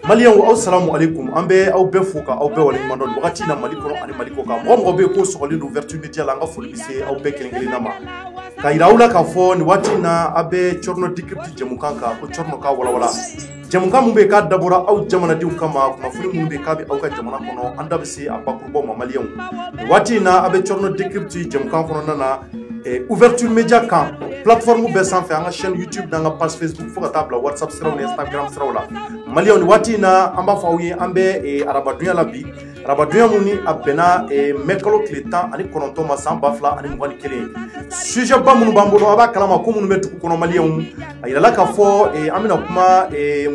Maliyan assalamu alaikum ambe au be foka au be wala mandol wakati na maliko ani maliko ka mo be ko sokoli d'ouverture media la nga foli bise au be kelengeli nama ka iraula ka fo ni wati na abe chorno dikipti jamukanka ko chorno ka wala jamunka mumbe ka dabora au jamana diu kama kuma fuli mumbe ka bi au ka jamana kono anda bise abakurbo ma maliyan wati na abe chorno dikipti jamukan kono nana ouverture media kan plateforme be sanfɛ an ka chaîne YouTube n'an ka page Facebook fo ka taa bila WhatsApp siraw ni Instagram siraw la Maliens ni waati na an b'a fɔ aw ye an bɛ arabadunya la bi arabadunya mun ni a bɛnna mai kalo tile 19 ma san 2021 sujet ba minnu b'an bolo a b'a kalama ko minnu bɛ dugu kɔnɔ Maliens a yirala k'a fɔ an bɛna kuma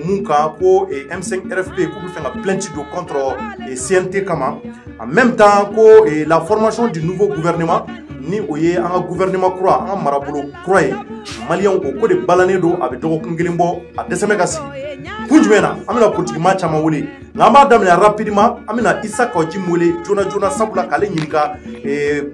mun kan ko M5 RFP k'u bɛ fɛ ka plainte don contre CNT kama en même temps ko la formation du nouveau gouvernement ni o ye an ka gouvernement kura an ka marabolo kura ye Maliens o ko de balannen don a bɛ dɔgɔkun kelen bɔ a dɛsɛmɛ ka sigi kun jumɛn na an bɛna politique maa caman wele nka an b'a daminɛ rapidement an bɛna Isa Kaji wele joona sabula k'ale ɲininka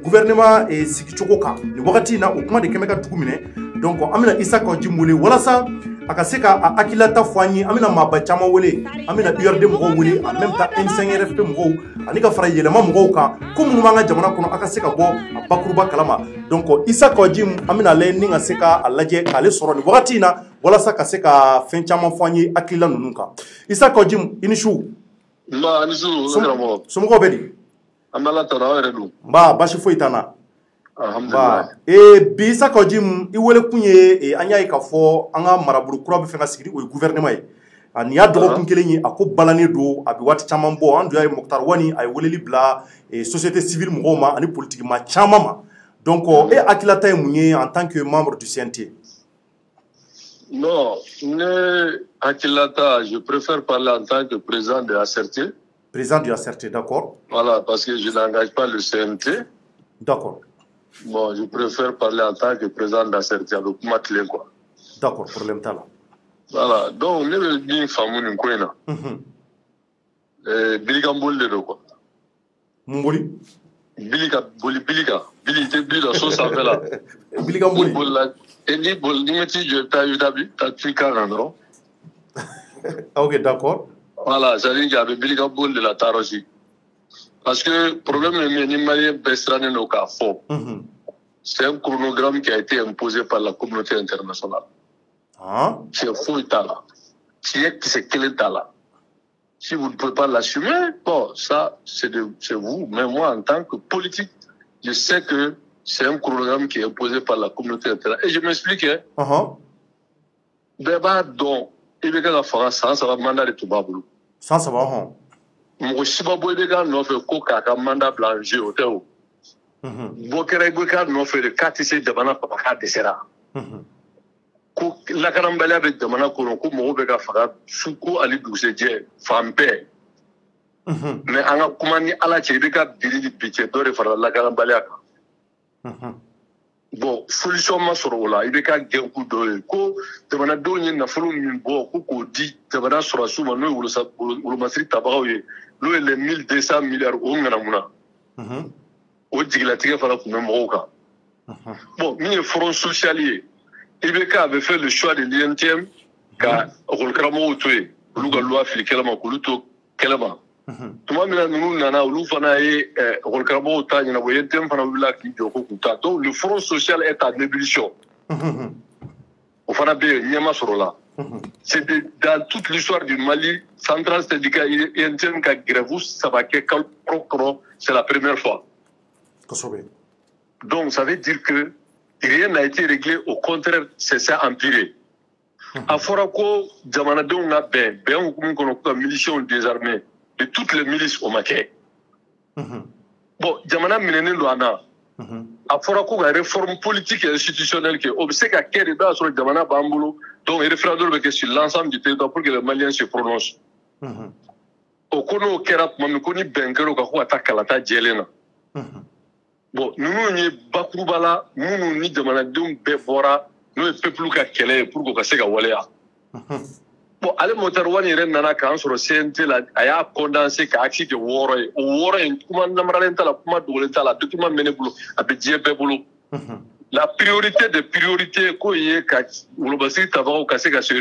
gouvernement sigicogo kan nin wagati in na o kuma de kɛmɛ ka dugu minɛ donc an bɛna Isa Kaji wele walasa a ka se ka a hakililata fɔ an ye an bɛna maaba caman wele an bɛna URD mɔgɔw wele en même temps M5 RFP mɔgɔw ani ka fara yɛlɛma mɔgɔw kan ko minnu b'an ka jamana kɔnɔ a ka se ka bɔ a bakuruba kalama donc Isa Kaji an bɛna lajɛ ni ka se ka a lajɛ k'ale sɔrɔ nin wagati in na walasa ka se ka fɛn caman fɔ an ye hakilila ninnu kan Isa Kaji i ni su somɔgɔw bɛ di an bɛ Ala tanu aw yɛrɛ dun nba basi foyi t'an na alhamdulilayi bi Isa Kaji i wele kun ye an y'a ye k'a fɔ an ka marabolo kura bɛ fɛ ka sigi o ye gouvernement ye nin y'a dɔgɔkun kelen ye a ko balannen don a bɛ waati caman bɔ an dun y'a ye Moktar Wani a ye weleli bila société civile mɔgɔw ma ani politique maa caman ma donc e hakililata ye mun ye en tant que membre du CNT non ne hakililata je préfère parler en tant que président de ACRT président du ACRT d'accord voilà parce que je n'engage pas le CNT d'accord bon je préfère parler en tant que président d'ACRT a bɛ kuma tilen quoi d'accord problème t'a la voilà donc ne bɛ min faamu nin ko in na bilikanboli de don quoi mun boli bili ka boli bili kan bili i tɛ bili la so sanfɛ la bilikanboli ni bɛ t'i jɔ i bɛ taa taa tu kan kan dɔrɔn ok d'accord voilà c'est à dire que a bɛ bilikanboli de la taa yɔrɔ si parce que problème ye min ye ni maliyɛn bɛɛ sirannen don k'a fɔ c'est un chronogramme qui a été imposé par la communauté internationale tiɲɛ foyi t'a la tiɲɛ kisɛ kelen t'a la si vous ne pouvez pas l'assumer bon ça c'est vous mais moi en tant que politique je sais que c'est un chronogramme qui est imposé par la communauté internationale et je m'explique bɛɛ b'a dɔn i bɛ ka fanga san 3 mandat de tun b'a bolo san 3 mɔgɔ si ma bɔ i bɛ ka nɔfɛ ko k'a ka mandat bila en jeu o tɛ o bɔ kɛra i bɛ ka nɔfɛ de k'a tɛ se jamana kɔnɔ k'a dɛsɛra ko lakaranbaliya bɛ jamana kɔnɔ ko mɔgɔw bɛ ka faga su ko ani dugusɛjɛ fan bɛɛ mais an ka kuma ni Ala cɛ i bɛ ka biri ni bi cɛ dɔ de farala lakaranbaliya kan bon solution ma sɔrɔ o la i bɛ ka gɛnku dɔ ye ko jamanadenw ye nafolo min bɔ ko k'o di jamana sɔrɔsiw ma n'o ye wolomasiri tabagaw ye n'o ye les 1200 milliards o ŋanamuna o jigilatigɛ fana tun bɛ mɔgɔw kan bon min ye front social ye IBK avait fait le choix de l'INTM ka école-karamɔgɔw to yen olu ka loi fili kɛlɛ ma k'olu to kɛlɛ ma tuma min na ninnu nana olu fana ye école-karamɔgɔw ta ɲɛnabɔ INTM fana wulila k'i jɔ ko k'u ta donc le front social est en ébullition o fana bɛ yen ɲɛma sɔrɔ la c'est dans toute l'histoire du Mali central syndicat INTM ka grève 3 kɛ kalo kɔrɔ c'est la première fois donc ça veut dire que rien n'a été réglé, au contraire, c'est ça empiré. A fora ko jamanadenw ka bɛn hukumu kɔnɔ ko ka miliciens désarmés de toutes les milices au maquet. Bon, jamana minɛnen don an na. A fora ko ka réforme politique et institutionnelle kɛ o bɛ se ka kɛ de b'a sɔrɔ jamana b'an bolo donc référendum bɛ kɛ sur l'ensemble du territoire pour que les Maliens se prononcent. O ko n'o kɛra tuma min ko ni bɛn kɛra o kan ko ka taa kalata jɛlen na. Bon, ninnu ye bakuruba la minnu ni jamanadenw bɛɛ bɔra n'o ye peuple ka kɛlɛ ye pour que o ka se ka waleya. Bon, ale Moktar Wani yɛrɛ nana k'an sɔrɔ CNT la a y'a condensé ka axe kɛ 6 ye o 6 in kuma namaralen t'a la kuma dogolen t'a la document bɛ ne bolo a bɛ diɲɛ bɛɛ bolo La priorité des priorités, se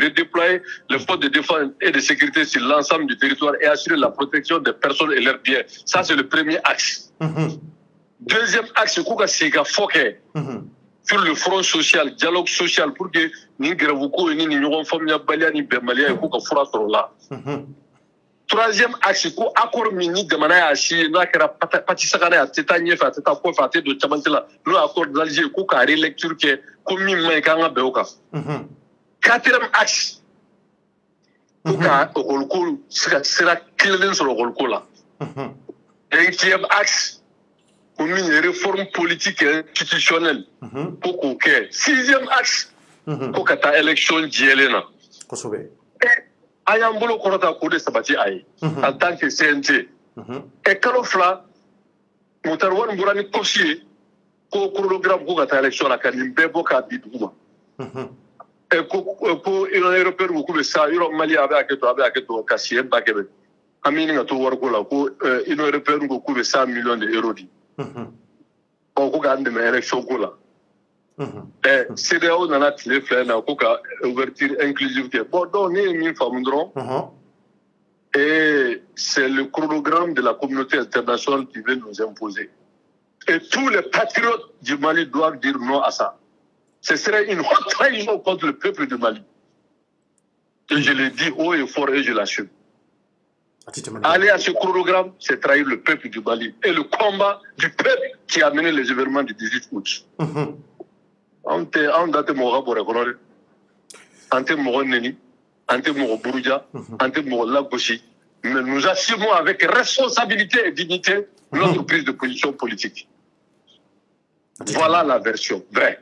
redéployer les forces de défense et de sécurité sur l'ensemble du territoire et assurer la protection des personnes et leurs biens. Ça, c'est le premier axe. Deuxième axe, c'est sur le front social, dialogue social, pour que nous troisième axe, accord mini de manière à chier, nous avons participé à cette année, nous accord d'Alger, nous avons relecture qui est commis, quatrième axe, nous avons sera clé sur le rôle là. Cinquième axe, nous avons une réforme politique et institutionnelle. Sixième axe, nous avons une élection d'Yélena. Ayambolo Korota Kode Sabati Aïe, en tant que CNT. Et Kalofla, Motarwan Bourani Koshi, co-chronogramme Bougata élection à la Kanim Beboka Bidouma. Et pour une européenne, vous pouvez ça, il y a Mali avec toi, Kassien, Bakebe. Amini à tout Wargola, une européenne, vous pouvez 100 millions d'euros. On regarde mes élections. CDAO dans la télé, ouverture inclusive. Bon, donc, et c'est le chronogramme de la communauté internationale qui veut nous imposer. Et tous les patriotes du Mali doivent dire non à ça. Ce serait une haute trahison contre le peuple du Mali. Et je le dis haut et fort et je l'assume. Aller à ce chronogramme, c'est trahir le peuple du Mali et le combat du peuple qui a mené les événements du 18 août. Ante mora bore konore ante mora neni ante mora buruja ante mora lagoshi, mais nous assumons avec responsabilité et dignité notre prise de position politique. Voilà la version vraie.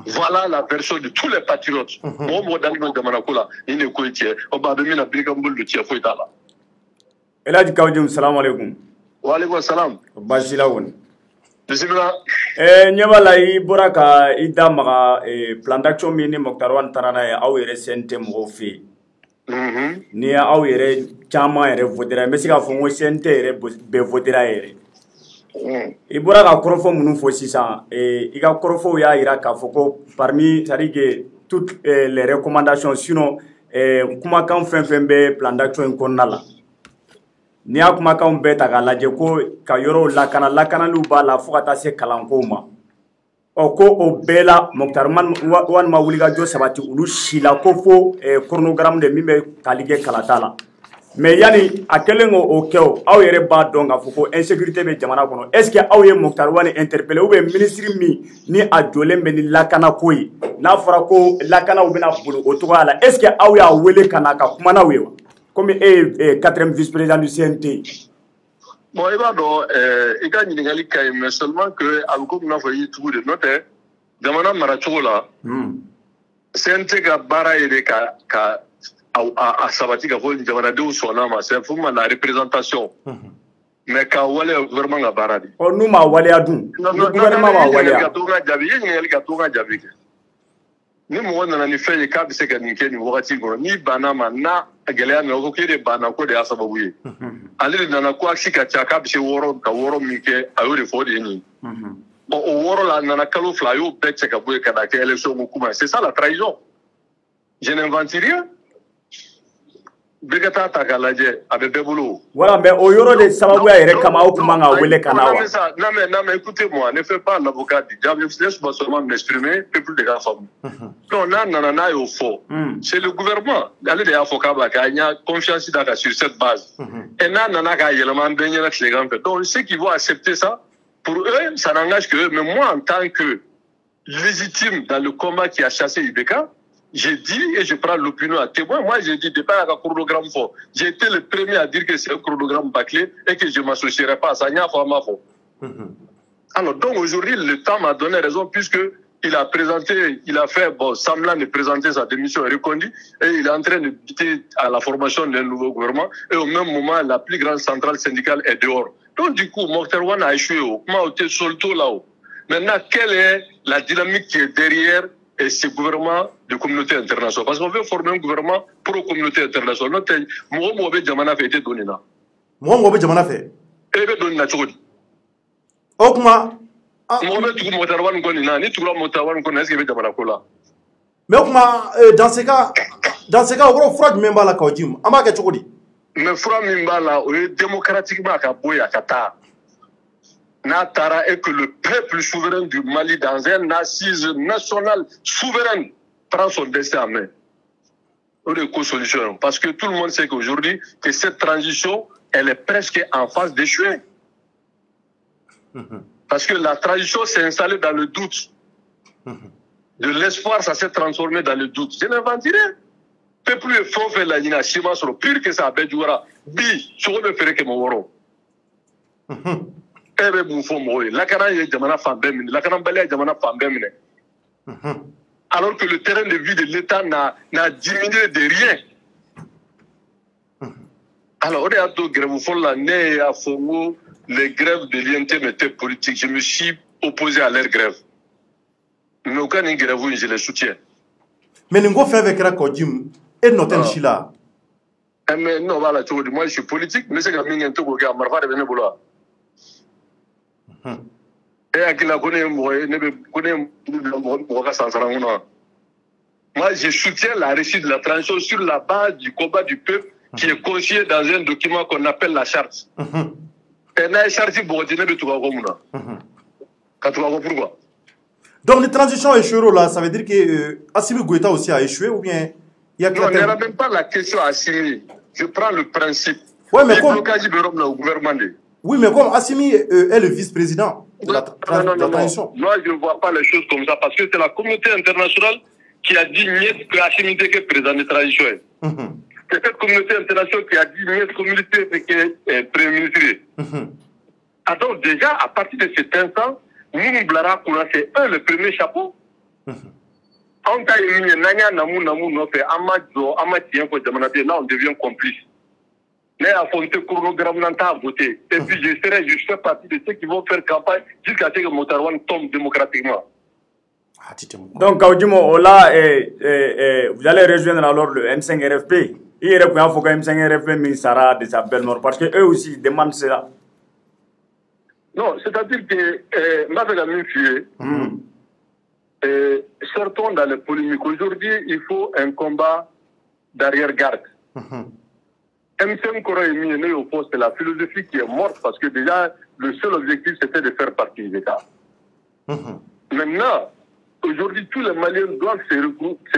Voilà la version de tous les patriotes. Moi dans le Damanakola il ne koitie obabemina brigambul de tia foitala. Eladi Kawjum, salam alaikum. Wa alaikum salam. Bajilawon. Bismillah. Nyabala i boraka i damaga plan d'action mini Moktarwan tarana ya aw yere CNT mo fi. Ni aw yere chama yere vodera mesiga fongo CNT yere be vodera yere. I boraka korofo munu fo sisan i ka korofo ya ira ka foko parmi c'est-à-dire toutes les recommandations sinon kuma kan fen be plan d'action konnala. Ni a kuma kan bɛɛ ta k'a lajɛ ko ka yɔrɔw lakanaliw b'a la fo ka taa se kalankow ma ko o bɛɛ la Moktar walima wulikajɔ sabati olu si la ko fo chronogramme de min bɛ tali kɛ kalata la mais yani a kɛlen o kɛ o aw yɛrɛ b'a dɔn k'a fɔ ko insécurité bɛ jamana kɔnɔ est ce que aw ye Moktar interpellé ou bien ministre min ni a jɔlen bɛ ni lakanako ye n'a fɔra ko lakanaw bɛna bolo o cogoya la est ce que aw y'a wele ka na ka kuma n'aw ye wa? Comme quatrième vice-président du CNT. Bon, il va donc, il y a une égalité, mais seulement que, à vous comme nous avons eu tout de notes, Damana Marachola, CNT a bara et à Sabati, a volé Damana de Sonama, c'est vraiment la représentation. Mais quand on est vraiment à Baradi. Oh, nous, ma Wale Adou. Non, gouvernement ma Wale Adou. Ni mo na ni fe ka bi se ka ni ke ni wakati go ni banama na gele na ko ke de bana ko de asababu ye ale na ko aksi ka cha ka bi se woro ka woro mi ke ayo de fo de ni o woro la na kalo fla yo be che ka bu ka da ke élection mo kuma c'est ça la trahison. Je n'invente rien. Brigata ta kalaje abe bebulu. Voilà, mais au yoro de sababu ya yere kama au kuma nga wele kana wa. Non mais écoutez-moi, ne fais pas l'avocat du diable, laisse-moi seulement m'exprimer, peuple de la femme. Non, non, au fond. C'est le gouvernement. Allez des avocats qui a confiance sur cette base. Et nana ka yelema benye na tlegan fait. Donc ceux qui vont accepter ça, pour eux, ça n'engage que eux. Mais moi, en tant que légitime dans le combat qui a chassé Ibeka, j'ai dit, et je prends l'opinion à témoin, moi j'ai dit, depuis un chronogramme fort, j'ai été le premier à dire que c'est un chronogramme bâclé et que je ne m'associerai pas à ça. Alors donc aujourd'hui, le temps m'a donné raison puisque il a présenté, il a fait semblant de présenter sa démission reconduite et il est en train de buter à la formation d'un nouveau gouvernement et au même moment, la plus grande centrale syndicale est dehors. Donc du coup, Moktar Wane a échoué. Comment était solto là-haut? Maintenant, quelle est la dynamique qui est derrière et ce gouvernement de communauté internationale? Parce qu'on veut former un gouvernement pro-communauté internationale. Moi, Jamana fait été donné là. Moi, Jamana fait. Et bien donné là, tu dis. Okuma, Mais dans ces cas, on va faire même pas la Kaodim. Ama ke chokodi. Mais fura mimbala, démocratiquement Kaboya Kata. Natara est que le peuple souverain du Mali, dans un assise nationale souveraine, prend son destin en main. Co-solution. Parce que tout le monde sait qu'aujourd'hui, que cette transition, elle est presque en phase d'échouer. Parce que la transition s'est installée dans le doute. De l'espoir, ça s'est transformé dans le doute. Je n'invente rien. Peu plus de fonds fait la Nina, Chima sur pire que ça, Bedjouara, Bi, sur le ferry que mon woro. Ebe Boufon Moé, la Canane est Jamana Fambemine, la Canane Balé est Jamana Fambemine. Alors que le terrain de vie de l'État n'a diminué de rien. Alors, on est à tout grève, l'année à Fongo, les grèves de l'INT étaient politiques. Je me suis opposé à leur grève. Mais aucun grève, je les soutiens. Mais nous avons fait avec Rakodim et notre Chila. Mais non, voilà, moi je suis politique, mais c'est que je suis un peu de Marfa de Benebola. Et à qui la connaît, moi je soutiens la réussite de la transition sur la base du combat du peuple qui est consigné dans un document qu'on appelle la charte. Et la charte, pourquoi? Donc, les transitions échouées là, ça veut dire que Assimi Goïta aussi a échoué ou bien il y a non, il n'y a même pas la question à Assimi. Je prends le principe. Ouais, mais comme... Oui, mais comme Assimi est le vice-président de la transition. Moi, je ne vois pas les choses comme ça parce que c'est la communauté internationale qui a dit que Assimi était que président de transition. C'est cette communauté internationale qui a dit que communauté est premier ministre. Alors déjà, à partir de cet instant, nous, Blara Koula, c'est le premier chapeau. Là, on devient complice. Mais à fond, le chronogramme n'a pas voté. Et puis, je fais partie de ceux qui vont faire campagne jusqu'à ce que Motarwan tombe démocratiquement. Donc, Kaudimo, là, vous allez rejoindre alors le M5RFP. Il faut que le M5RFP Minsara de sa belle mort parce qu'eux aussi demandent cela. Non, c'est-à-dire que sortons dans les polémiques. Aujourd'hui, il faut un combat d'arrière-garde. M5 Koroemi est né au poste de la philosophie qui est morte parce que déjà, le seul objectif, c'était de faire partie de l'État. Maintenant, aujourd'hui, tous les Maliens doivent se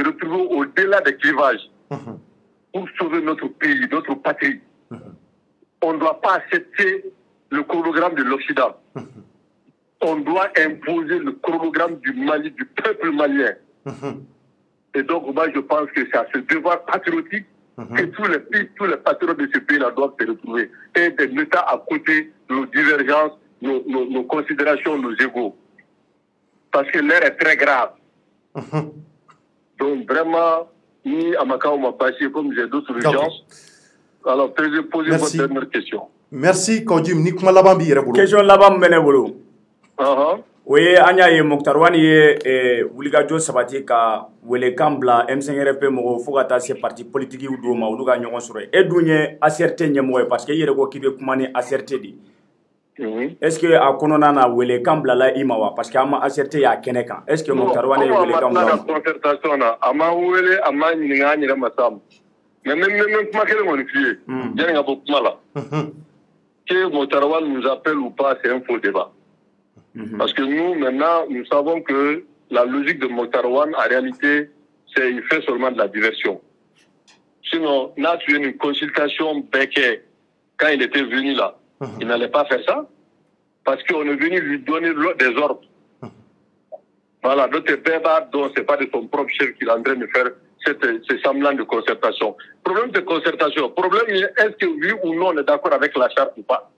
retrouver au-delà des clivages pour sauver notre pays, notre patrie. On ne doit pas accepter le chronogramme de l'Occident. On doit imposer le chronogramme du Mali, du peuple malien. Et donc, moi, je pense que c'est à ce devoir patriotique que tous les patriotes de ce pays-là doivent se retrouver. Et de l'État à côté de nos divergences, nos considérations, nos égaux. Parce que l'air est très grave. Donc, vraiment, ni Amakao m'a passé comme j'ai d'autres urgences. Alors, posez votre dernière question. Merci, Kaudim. Nikuma Labambi, question Labam Benebolo. Oui, Anya et Mokhtarwani et Wuligajo Sabati ka Welekambla, M5RP Mogo, Fogata, c'est parti politique ou Douma, ou Luganyon sur et Dougne asserté Nyemoe parce qu'il y a qui veut commander asserté dit. Est-ce que à Kononana Welekambla la Imawa parce qu'il y a asserté à Kenekan? Est-ce que Mokhtarwani est Welekambla? La concertation, Ama Wele, Ama Ningani Ramassam. Mais même comment qu'elle m'a dit, il y a un peu de mal. Que Mokhtarwani nous appelle ou pas, c'est un faux débat. Parce que nous, maintenant, nous savons que la logique de Mokhtarwani, en réalité, c'est qu'il fait seulement de la diversion. Sinon, là, tu as une consultation Becker, quand il était venu là, il n'allait pas faire ça, parce qu'on est venu lui donner des ordres. Voilà, notre débat, donc, c'est pas de son propre chef qu'il est en train de faire ce semblant de concertation. Problème de concertation, problème, est-ce que oui ou non on est d'accord avec la charte ou pas?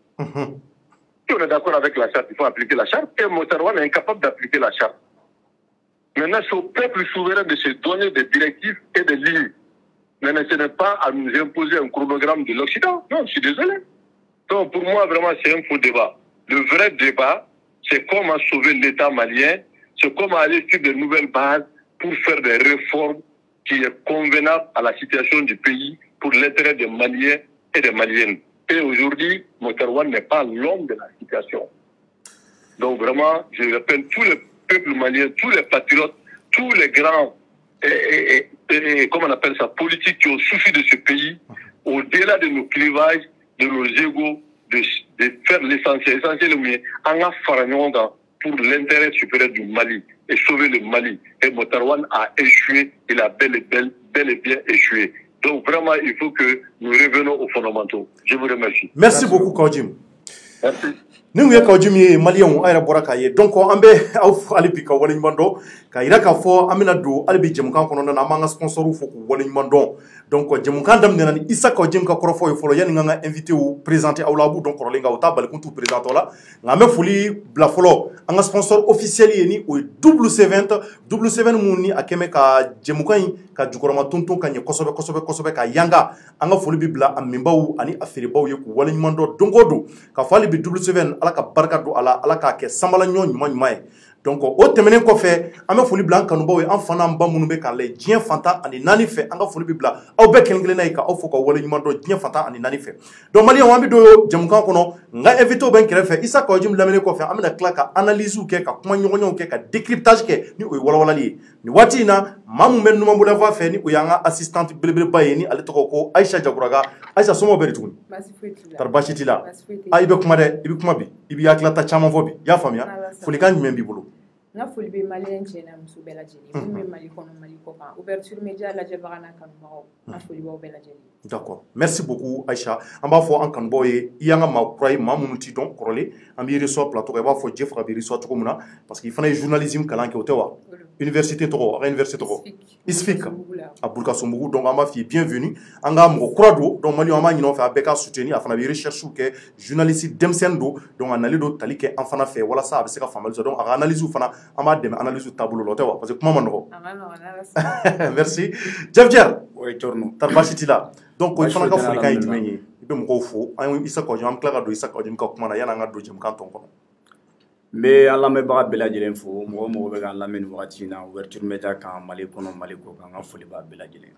Si on est d'accord avec la charte, il faut appliquer la charte. Et Mokhtarwani est incapable d'appliquer la charte. Maintenant, c'est au peuple souverain de se donner des directives et des lignes. Maintenant, ce n'est pas à nous imposer un chronogramme de l'Occident. Non, je suis désolé. Donc, pour moi, vraiment, c'est un faux débat. Le vrai débat, c'est comment sauver l'État malien, c'est comment aller sur de nouvelles bases pour faire des réformes qui sont convenables à la situation du pays pour l'intérêt des Maliens et des Maliennes. Et aujourd'hui, Mokhtarwani n'est pas l'homme de la situation. Donc vraiment, je rappelle tous les peuples maliens, tous les patriotes, tous les grands, comment on appelle ça, politiques qui ont souffert de ce pays, au-delà de nos clivages, de nos égos, de faire l'essentiel. L'essentiel, mais en affaire pour l'intérêt supérieur du Mali et sauver le Mali. Et Motarwan a échoué, il a bel et bien échoué. Donc vraiment, il faut que nous revenons aux fondamentaux. Je vous remercie. Merci beaucoup, Kaodim. Merci. Nous sommes Kaodim Malien, Aïra Borakaye. Donc, on a Alipika Wallimando, Kairaka for Aminado, Albi Jemkan, Amanga sponsor for Wallimando. Donc, Jemukan Damnan, Issa Kaodim Kakorofo, il faut y invité ou présenter à Oulabou, donc Rolinga Ota, Balkuntu présente là. Name Fouli, Blafolo, un sponsor officiel ni ou W7 Mouni, Akemeka Jemukan, Kajukorama Tonton, Kanye Kosobe, Kayanga, Anga Fouli Bibla, Amimbaou, Ani Afiribao, Wallimando, Dongodo, Kafali W7. Ala ka barka do ala ka ke sambala ɲɔgɔn ɲuman ɲuman ye donc o tɛmɛnen kɔfɛ an bɛ foli bila an kanubaw ye an fana an ba minnu bɛ k'an lajɛ diɲɛ fantan ani naani fɛ an ka foli bɛ bila aw bɛɛ kelen kelenna ye ka aw fɔ ka wale ɲuman dɔn diɲɛ fantan ani naani fɛ donc maliyɛnw an bɛ don jamukan kɔnɔ n ka invité bɛ n kɛrɛfɛ Issa Kaodim lamɛnni kɔfɛ an bɛna tila ka analyse kɛ ka kuma ɲɔgɔnɲɔgɔnw kɛ ka décryptage kɛ ni o ye walawalali ye nin waati in na maa min bɛ numanbolo voix fɛ ni o y'an ka assistante belebeleba ye ni ale tɔgɔ ko Aïcha Jakuraga Aïcha somɔgɔw bɛ di tuguni tari baasi t'i la i bɛ kuma dɛ i bɛ kuma bi i b'i hakilata caman fɔ bi i y'a faamuya folikan jumɛn b'i bolo n ka foli bɛ maliyɛn cɛ n'a muso bɛɛ lajɛlen minnu bɛ Mali kɔnɔ Mali kɔ kan ouverture média lajɛbaga n'a kanubagaw n ka foli b'aw bɛɛ lajɛlen. D'accord, merci beaucoup Aïcha. An b'a fɔ an kanubaw ye i y'an ka maa kura ye maa minnu t'i dɔn kɔrɔlen an b'i reçoit plateau kan i b'a fɔ Dieu faga b'i reçoit cogo min na parce que i fana ye journalisme kalan kɛ o tɛ wa université tɔgɔ a ka université tɔgɔ ISFIC a Burkasumbugu donc an b'a f'i ye bienvenue an ka mɔgɔ kura don donc maliyɛnw an b'a ɲini aw fɛ a bɛɛ ka soutenir a fana bɛ recherche kɛ journaliste denmisɛnnin don donc a nalen don tali kɛ an fana fɛ walasa a bɛ se ka faamuyali sɔrɔ donc a ka analyse fana an b'a dɛmɛ analyse taabolo la o tɛ wa parce que kuma ma nɔgɔ merci Jeff Jer tari baasi t'i la donc o fana ka folikan ye jumɛn ye i bɛ mɔgɔw fo an ye Issa Kaodim an tila ka don Issa Kaodim ka kuma na yanni an ka don jɛmukan tɔn kɔnɔ n bɛ an lamɛnbaga bɛɛ lajɛlen fo mɔgɔ o mɔgɔ bɛ k'an lamɛn nin wagati in na ouverture média kan Mali kɔnɔ Mali kɔ kan n ka foli b'a bɛɛ lajɛlen.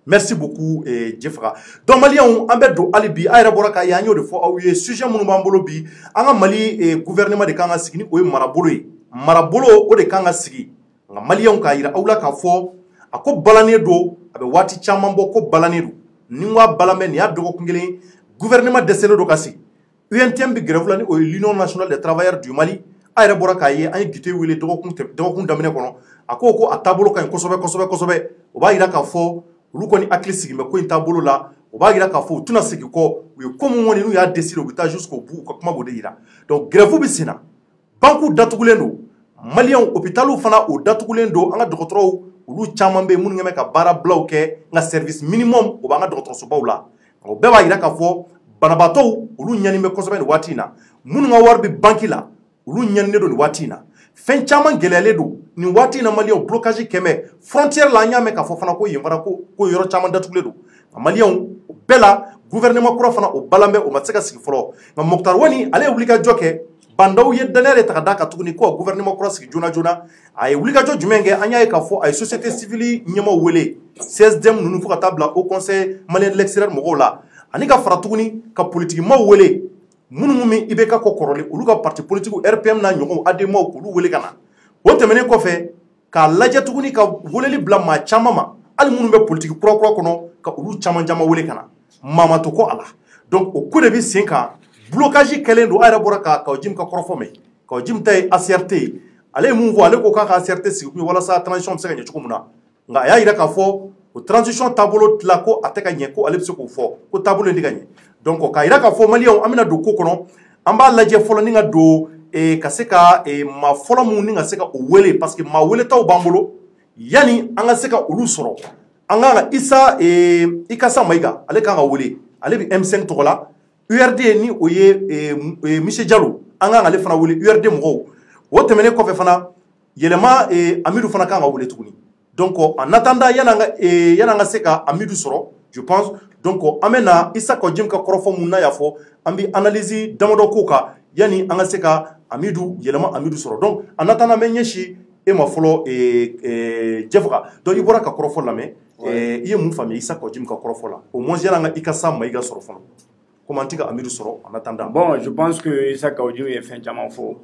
Merci beaucoup Jefaga. Donc maliyɛnw an bɛ don hali bi a yɛrɛ bɔra k'a ye an y'o de fɔ aw ye sujet minnu b'an bolo bi an ka Mali gouvernement de kan ka sigi ni o ye marabolo ye marabolo o de kan ka sigi nka maliyɛnw k'a yira aw la k'a fɔ a ko balannen don a bɛ waati caman bɔ ko balannen don ni n ko a balan bɛ nin y'a dɔgɔkun kelen gouvernement dɛsɛlen don ka sigi UNTM bɛ grève la ni o ye l'Union nationale des travailleurs du Mali a yɛrɛ bɔra k'a ye an ye Gite wele dɔgɔkun daminɛ kɔnɔ a ko a taabolo ka ɲi kosɛbɛ o b'a yira k'a fɔ olu kɔni hakili sigi bɛ ko in taabolo la o b'a yira k'a fɔ u tɛna segin kɔ u ye ko min kɔni n'u y'a décider u bɛ taa jusqu'au bout u ka kuma b'o de yira donc grève bɛ sen na banques datugulen don maliyɛnw hôpitaux fana o datugulen don an ka dɔgɔtɔrɔw olu caman bɛ yen minnu bɛ ka baara bilaw kɛ nka service minimum o b'an ka dɔgɔtɔrɔsobaw la o bɛɛ b'a yira k'a fɔ banabaatɔw olu ɲaninen bɛ kosɛbɛ nin waati in na minnu ka wari bɛ banque la olu ɲaninen don nin waati in na fɛn caman gɛlɛyalen don nin waati in na maliyɛnw blocage kɛmɛ frontière la an y'a mɛn k'a fɔ fana ko yen fana ko yɔrɔ caman datugulen don nka maliyɛnw o bɛɛ la gouvernement kura fana o balan bɛ o ma se ka sigi fɔlɔ nka Moktar Wani ale ye wulikajɔ kɛ bandaw ye danaya de ta ka d'a kan tuguni ko gouvernement kura sigi joona joona a ye wulikajɔ jumɛn kɛ an y'a ye k'a fɔ a ye société civile ɲɛmaaw wele CSDM ninnu fo ka taa bila Haut Conseil malien de l'extérieur mɔgɔw la ani ka fara tuguni ka politique maaw wele minnu min IBK kɔ kɔrɔlen olu ka parti politique RPM n'a ɲɔgɔnw ADMAw k'olu wele ka na o tɛmɛnen kɔfɛ k'a lajɛ tuguni ka weleli bila maa caman ma hali minnu bɛ politique kura kɔnɔ ka olu caman wele ka na maa ma to ko a la donc o ko de bɛ sen kan blocage kɛlen don a yɛrɛ bɔra ka Kaodim ka kɔrɔfɔ mɛn Kaodim ta ye ACRT ye ale ye mun fɔ ale ko k'a ka ACRT sigi kun ye walasa transition bɛ se ka ɲɛ cogo min na nka a y'a yira k'a fɔ o transition taabolo tila ko a tɛ ka ɲɛ ko ale bɛ se k'o fɔ ko taabolo in tɛ ka ɲɛ donc k'a yira k'a fɔ maliyɛnw an bɛna don ko kɔnɔ an b'a lajɛ fɔlɔ ni ka don ka se ka maa fɔlɔ minnu ni ka se ka o wele parce que maa weletaw b'an bolo yanni an ka se ka olu sɔrɔ an kan ka Ikasa Mayiga ale kan ka wele ale bɛ M5 tɔgɔ la URD ni o ye Michel Diallo an kan ale fana wele URD mɔgɔw o tɛmɛnen kɔfɛ fana yɛlɛma Amidu fana kan ka wele tuguni donc en attendant yanni an ka se ka Amidu sɔrɔ je pense donc an bɛ na Issa Kaodim ka kɔrɔfɔ mun na y'a fɔ an bɛ analyse damadɔ k'o kan yanni an ka se ka yɛlɛma Amidu sɔrɔ donc en attendant an bɛ ɲɛsin e ma fɔlɔ Jefaga donc i bɔra ka kɔrɔfɔ lamɛn i ye mun faamuya Issa Kaodim ka kɔrɔfɔ la au moins yanni an ka Ikasa Mayiga sɔrɔ fɔlɔ comment an tɛ ka Amidu sɔrɔ en attendant. Bon je pense que Issa Kaodim ye fɛn caman fɔ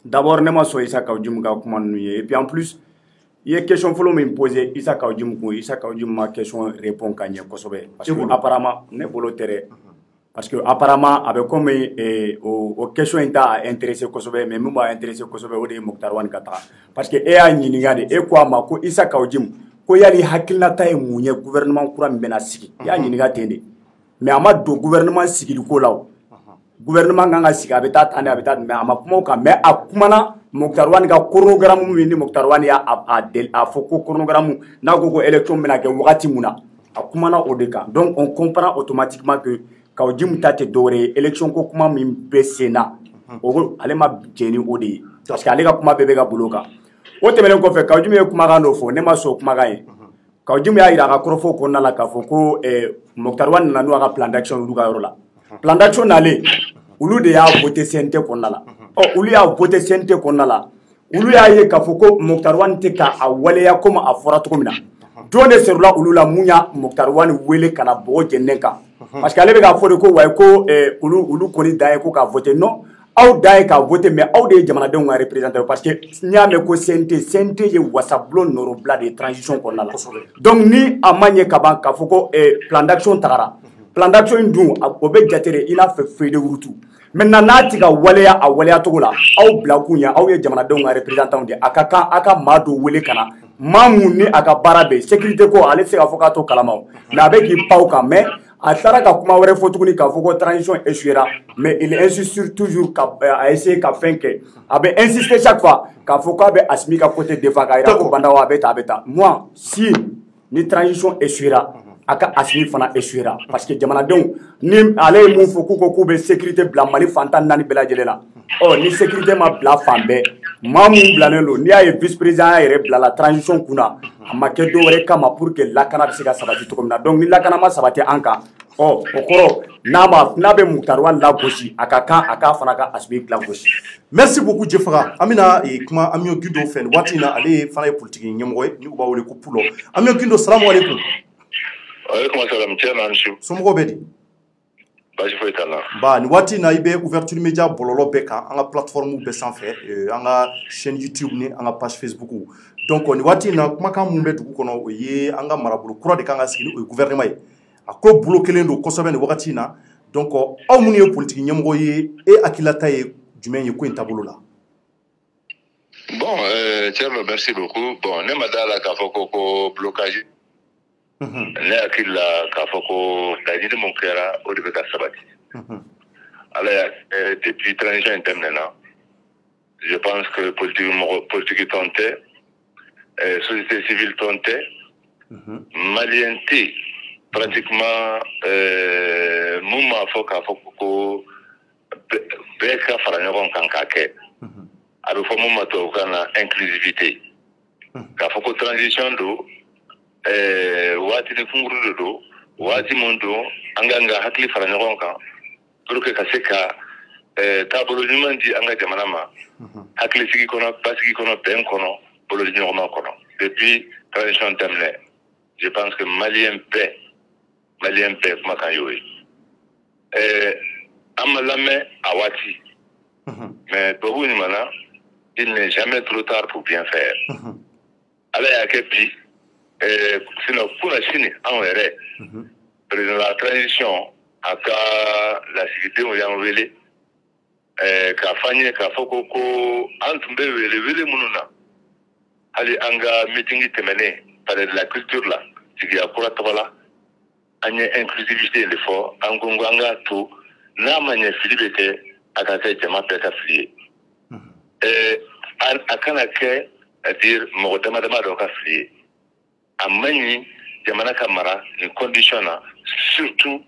d'abord ne ma so Issa Kaoudjoum ka kuma nu ye et puis en plus il y a question folo me poser Issa Kaoudjoum ko Issa Kaoudjoum ma question répond ka ɲɛ kosɛbɛ parce que apparemment ne bolo tɛrɛ parce que apparemment avec comme o question in t'a intéressé kosɛbɛ mais min b'a intéressé kosɛbɛ o de ye Mokhtar Wane ka taga parce que e y'a ɲininka de e ko a ma ko Issa Kaoudjoum ko yali hakilinata ye mun ye gouvernement kura min bɛna sigi i y'a ɲininka ten de mais a ma don gouvernement sigili ko la o gouvernement kan ka sigi a bɛ taa tan de a bɛ taa mais a ma kuma o kan mais a kumana Mokhtar Wane ka chronogramme min ni Mokhtar Wane y'a fɔ ko chronogramme n'a ko ko élection bɛna kɛ wagati mun na a kumana o de kan donc on comprend automatiquement que Kaoudjoum ta tɛ dɔwɛrɛ ye élection ko kuma min bɛ sen na o ale ma jɛni o de ye parce que ale ka kuma bɛɛ bɛ ka bolo kan o tɛmɛnen kɔfɛ Kaoudjoum ye kumakan dɔ fɔ ne ma sɔn o kumakan ye Kaoudjoum y'a yira a ka kɔrɔfɔ kɔnɔna la k'a fɔ ko Mokhtar Wane nana n'u ka plan d'action olu ka yɔrɔ la plan d'action nalen olu de y'a voté CNT kɔnɔna la olu y'a voté CNT kɔnɔna la olu y'a ye k'a fɔ ko Mokhtar Wane tɛ k'a waleya comme a fɔra cogo min na jɔn de sɛrɛla olu la mun y'a Mokhtar Wane wele ka na bɔgɔ jɛnnen kan parce que ale bɛ k'a fɔ de ko wayi ko olu kɔni dan ye ko k'a voté non aw dan ye k'a voté mais aw de ye jamanadenw ka représentant parce que n'i y'a mɛn ko CNT ye wasabulon nɔrɔbila de ye transition kɔnɔna la donc ni a ma ɲɛ ka ban k'a fɔ ko plan d'action tagara plan d'action in dun o bɛ jate de i n'a fɔ feuille de route maintenant n'a ti ka waleya a waleya cogo la aw bila kun ya aw ye jamanadenw ka représentant de a ka kan a ka maa dɔ wele ka na maa mun ni a ka baara bɛ sécurité ko ale tɛ se k'a fɔ k'a to kalama o mais a bɛ k'i pan o kan mais a taara ka kuma wɛrɛ fɔ tuguni k'a fɔ ko transition échouera mais il insiste toujours à essayer ka fɛn kɛ a bɛ insister chaque fois k'a fɔ k'a bɛ Assimi ka côté défend k'a jira ko Bandaw a bɛ tan a bɛ tan moi si ni transition échouera a ka Assimi fana échouera parce que jamanadenw ni ale ye mun fɔ k'u bɛ sécurité bila Mali fantan naani bɛɛ lajɛlen na ni sécurité ma bila fan bɛɛ maa mun bilalen don n'i y'a ye vice président yɛrɛ bilala transition kunna a ma kɛ dɔwɛrɛ kama pour que lakana bɛ se ka sabati cogo min na donc ni lakana ma sabati an kan o kɔrɔ n'a bɛ Mokhtar Wane lagosi a ka kan a k'a fana ka Assimi lagosi. Merci beaucoup Jefaga an bɛna kuma Amiyo Gindo fɛ nin waati in na ale fana ye politiki ɲɛmɔgɔ ye ni u b'a wele ko Pulo Amiyo Gindo salamu aleykum. Aleykum salam cɛ na nsu. Somɔgɔw bɛ di. Basi foyi t'an na. Ba nin waati in na i bɛ ouverture média bɔlɔlɔ bɛɛ kan an ka plateforme bɛɛ sanfɛ an ka chaîne YouTube ni an ka page Facebook donc nin waati in na kumakan mun bɛ dugu kɔnɔ o ye an ka marabolo kura de kan ka sigi ni o ye gouvernement ye a ko bolo kelen don kosɛbɛ nin wagati in na donc aw minnu ye politiki ɲɛmɔgɔ ye e hakililata ye jumɛn ye ko in taabolo la. Bon Thierno merci beaucoup bon ne ma da la k'a fɔ ko blocage ne hakili la k'a fɔ ko laɲini mun kɛra o de bɛ ka sabati ala y'a kɛ depuis transition in tɛmɛna je pense que politique tɔn tɛ société civile tɔn tɛ malien tɛ pratiquement mun m'a fɔ k'a fɔ ko bɛɛ ka fara ɲɔgɔn kan k'a kɛ a bɛ fɔ mun ma tubabukan na inclusivité k'a fɔ ko transition don waati ni kunkuru de don waati mun don an kan ka hakili fara ɲɔgɔn kan pour que ka se ka taabolo ɲuman di an ka jamana ma hakili sigi kɔnɔ basigi kɔnɔ bɛn kɔnɔ bolo di ɲɔgɔn kɔnɔ depuis transition daminɛ je pense que malien bɛɛ kumakan y'o ye an ma lamɛn a waati mais tubabu ɲuman na il n'est jamais trop tard pour bien faire ala y'a kɛ bi sinon kuna sini anw yɛrɛ président la transition a ka lasigidenw y'an wele k'a fɔ an ye k'a fɔ ko an tun bɛ wele minnu na hali an ka meeting tɛmɛnen palais de la culture la sigiya kura tɔgɔ la an ye inclusivité de fɔ an ko an k'a to n'a ma ɲɛ fili bɛ kɛ a ka kɛ jama bɛɛ ka fili ye a kana kɛ c'est-à-dire mɔgɔ dama dama dɔ ka fili ye a man ɲi jamana ka mara nin condition na surtout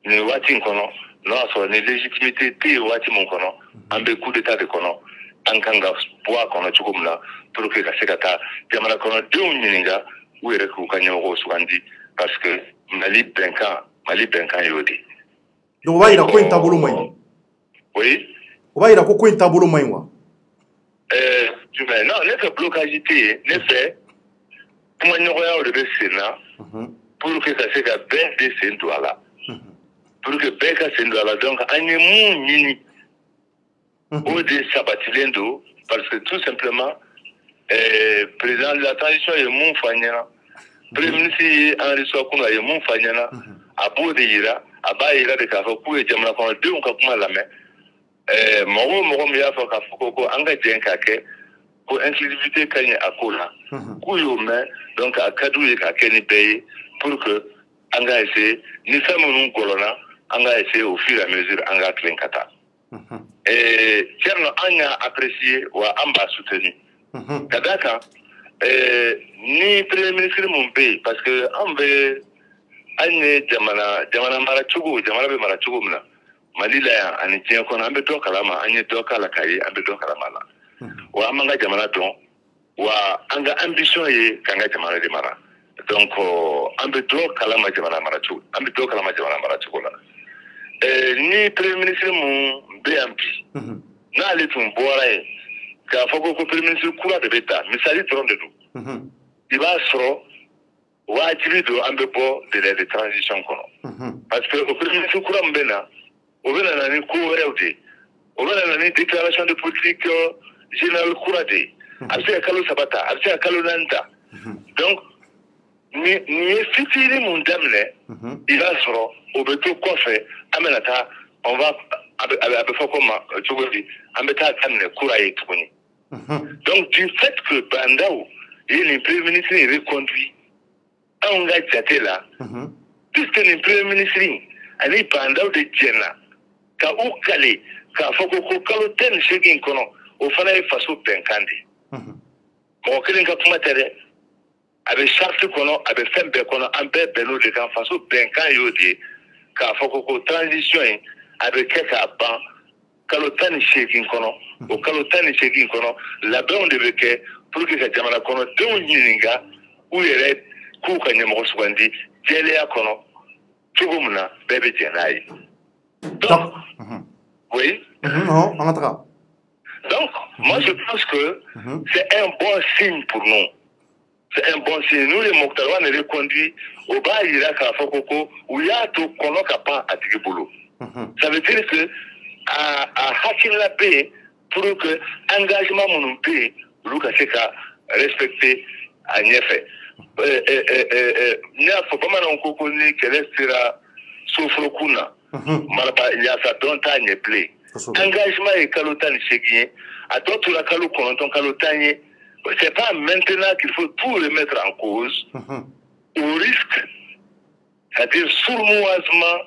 nin waati in kɔnɔ n'o y'a sɔrɔ ni légitimité tɛ yen waati min kɔnɔ an bɛ coup d'état de kɔnɔ an kan ka bɔ a kɔnɔ cogo min na pour que ka se ka taa jamana kɔnɔdenw ɲininka u yɛrɛ k'u ka ɲɛmɔgɔw sugandi parce que Mali bɛnkan y'o de. donc o b'a yira ko in taabolo man ɲi. oui. o b'a yira ko in taabolo man ɲi wa. jumɛn non ne fɛ blocage tɛ yen ne fɛ kuma ɲɔgɔnyaw de bɛ sen na pour que ka se ka bɛɛ de sen don a la pour que bɛɛ ka sen don a la donc an ye mun ɲini o de sabatilen do parce que tout simplement président de la transition ye mun fɔ an ɲɛna premier ministre ye Henri Sokuna ye mun fɔ an ɲɛna a b'o de yira a b'a yira de k'a fɔ k'u ye jamana kɔnɔdenw ka kuma lamɛn mɔgɔ o mɔgɔ min y'a fɔ k'a fɔ ko an ka jɛn k'a kɛ ko inclusivité ka ɲi a ko la k'u y'o mɛn donc a ka d'u ye k'a kɛ ni bɛɛ ye pour que an ka essayer ni fɛn minnu gɔlɔnna an ka essayer au fur et à mesure an ka tilen ka taa Tierno an y'a apprécié wa an b'a soutenu ka d'a kan ni premier ministre mun bɛ yen parce que an bɛ an ye jamana maracogo jamana bɛ mara cogo min na Mali la yan ani diɲɛ kɔnɔ an bɛ dɔ kalama an ye dɔ k'a la k'a ye an bɛ dɔ kalama la wa an b'an ka jamana dɔn wa an ka ambition ye k'an ka jamana de mara donc an bɛ dɔ kalama jamana maracogo an bɛ dɔ kalama jamana maracogo la ni premier ministre mun bɛ yan bi n'ale tun bɔra yen k'a fɔ ko premier ministre kura de bɛ ta misali dɔrɔn de don i b'a sɔrɔ wajibi don an bɛ bɔ délai de transition kɔnɔ parce que o premier ministre kura min bɛ na o bɛ na ni ko wɛrɛw de o bɛ na ni déclaration de politique générale kura de ye a bɛ se ka kalo 3 ta a bɛ se ka kalo 4 ta donc nin ye fitiri mun daminɛ i b'a sɔrɔ o bɛ to kɔfɛ an bɛna taa on va a bɛ fɔ ko ma cogo di an bɛ taa daminɛ kura ye tuguni donc du fait que Bandaw ye nin premier ministre reconduit anw ka jate la puisque nin premier ministre ani Bandaw de jɛnna ka u kale k'a fɔ ko kalo 18 kɔnɔ o fana ye faso bɛnkan de mɔgɔ kelen ka kuma tɛ dɛ a bɛ charte kɔnɔ a bɛ fɛn bɛɛ kɔnɔ an bɛɛ bɛnn'o de kan faso bɛnkan y'o de ye k'a fɔ ko transition in a bɛ kɛ k'a ban kalo 18 kɔnɔ o kalo 18 kɔnɔ labɛnw de bɛ kɛ pour que ka jamana kɔnɔdenw ɲininka u yɛrɛ k'u ka ɲɛmɔgɔ sugandi jɛlenya kɔnɔ cogo min na bɛɛ bɛ jɛn n'a ye donc oui donc moi je pense que c'est un bon signe pour nous. C'est un bon signe. Nous, les Mokhtar Wane reconduit au bas, il y a qu'à Fokoko, où il y a tout qu'on n'a pas à Tigibolo. Ça veut dire que à Hakim la paix, pour que l'engagement mon pays, nous qu'à respecter à Niefé. Il n'y a pas mal en Kokoni qui restera souffre kuna. Il y a ça dont à Nieplé. Engagement et Kalotan Chegien, à d'autres la Kalou Konton Kalotanye. C'est pas maintenant qu'il faut tout remettre en cause au risque, c'est-à-dire sournoisement,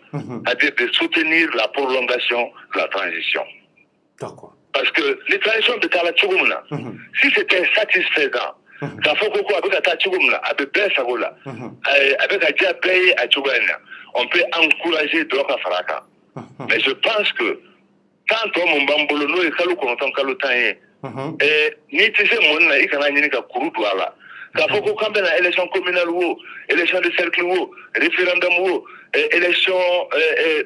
c'est-à-dire de soutenir la prolongation de la transition. D'accord. Parce que les transitions de Kalachugumna, si c'était satisfaisant, ça faut qu'on avec Kalachugumna, avec Bensagola, avec Adjapay à Chugana, on peut encourager Doka Faraka. Mais je pense que tant on Mbambolo et Kalou Konton Kalotanye, ni tu sais mon na ikana nyini ka kuru do ala ka foko kambe na élection communale wo élection de cercle wo référendum wo élection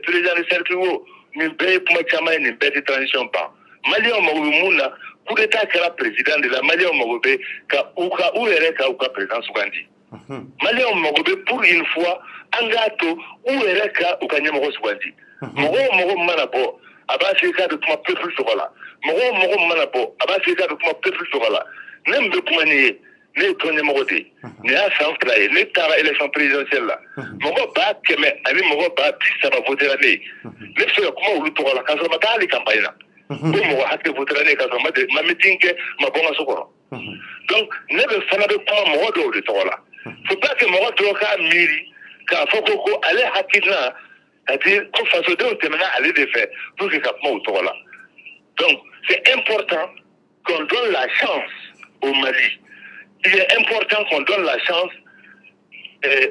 président de cercle wo ni be kuma chama ni be de transition pas malien mo muna coup d'état que la président de la malien mo be ka ou ere ka président Sugandi malien mo be pour une fois angato ou ere ka ukanyemo Sugandi mo manabo abasi ka de kuma peuple sokola mɔgɔ mana bɔ a b'a fɔ i k'a bɛ kuma peuple tɔgɔ la ne min bɛ kuma nin ye ne ye tɔnɲɛmɔgɔ de ye nin y'a san 2 ye ne taara élection présidentielle la mɔgɔ 100 ani mɔgɔ 30 votera ne ye ne bɛ se ka kuma olu tɔgɔ la k'a sɔrɔ ma taa hali campagne na ko mɔgɔ hakɛ votera ne ye k'a sɔrɔ ma meeting kɛ ma bɔ n ka so kɔnɔ donc ne bɛ fana bɛ kuma mɔgɔ dɔw de tɔgɔ la faut pas que mɔgɔ dɔw k'a miiri k'a fɔ ko ale hakilina c'est-à-dire ko fasodenw tɛmɛna ale de fɛ pour que ka kuma o tɔgɔ la donc c'est important qu'on donne la chance au Mali. Il est important qu'on donne la chance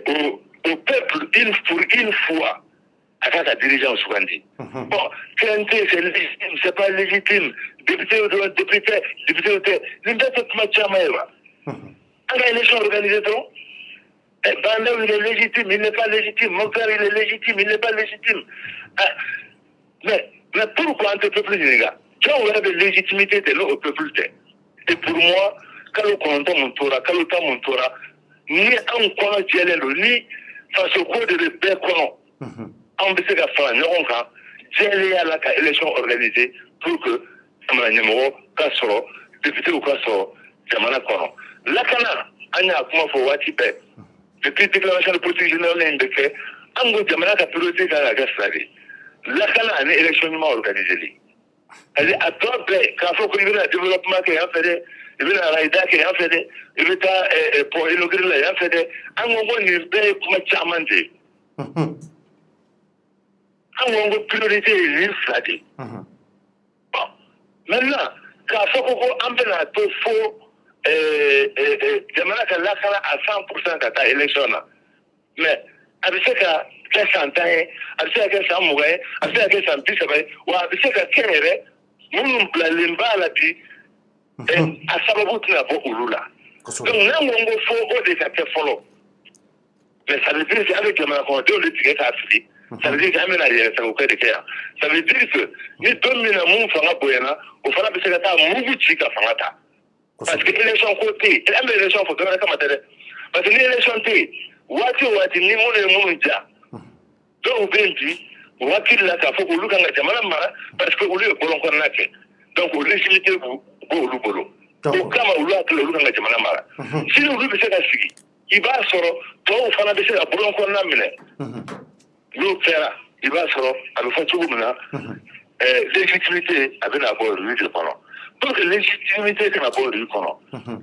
au peuple pour une fois à sa dirigeance Sougandi. Bon, TNT, c'est légitime, c'est pas légitime. Député, l'immédiat Machamaeva. On a une élection organisée, non? Bandaw, il est légitime, il n'est pas légitime. Mokhtar, il est légitime, il n'est pas légitime. Mais pourquoi un peuple sénégalais? Tu as de légitimité de l'eau au peuple. Et pour moi, quand on compte mon tour, quand on compte mon tour, ni un coin de ni face au code de paix, on peut se faire un an, j'ai à la élection organisée pour que jamana ɲɛmɔgɔ ka sɔrɔ député ka sɔrɔ jamana kɔnɔ lakana an y'a kuma fɔ waati bɛɛ depuis déclaration de politique générale in bɛ kɛ an ko jamana ka priorité kan ka kɛ fila de lakana ani élection ɲuman organiseli c'est-à-dire a tɔ bɛɛ k'a fɔ ko i bɛna développement kɛ yan fɛ dɛ i bɛna rayida kɛ yan fɛ dɛ i bɛ taa pont inauguré la yan fɛ dɛ an ko nin bɛɛ ye kuma caman de ye an ko priorité ye nin fila de ye bon maintenant k'a fɔ ko an bɛna to fo jamana ka lakana à 100% ka taa élection na mais a bɛ se ka kɛ san 10 ye a bɛ se ka kɛ san 20 ye a bɛ se ka kɛ san 30 ye wa a bɛ se ka kɛ yɛrɛ minnu bilalen b'a la bi a sababu tɛna bɔ olu la donc n'an ko fo o de ka kɛ fɔlɔ mais ça veut dire que an bɛ jamana kɔnɔdenw de tigɛ k'a fili ça veut dire que an bɛna yɛrɛsagokɛ de kɛ yan ça veut dire que ni don min na mun fanga bonyana o fana bɛ se ka taa mugu ci ka fanga ta parce que élection ko tɛ yen an bɛ élection fɔ dɔwɛrɛ kama tɛ dɛ parce que ni élection tɛ yen waati o waati ni minnu ye minnu ja dɔw bɛ yen bi waati la k'a fɔ k'olu kan ka jamana mara parce que olu ye bɔlɔn kɔnɔna kɛ donc o légitimité b'olu bolo o kama olu hakili olu kan ka jamana mara sini olu bɛ se ka sigi i b'a sɔrɔ tɔw fana bɛ se ka bɔlɔn kɔnɔna minɛ n'o kɛra i b'a sɔrɔ a bɛ fɔ cogo min na légitimité a bɛna bɔ olu de kɔnɔ pour que légitimité kana bɔ olu kɔnɔ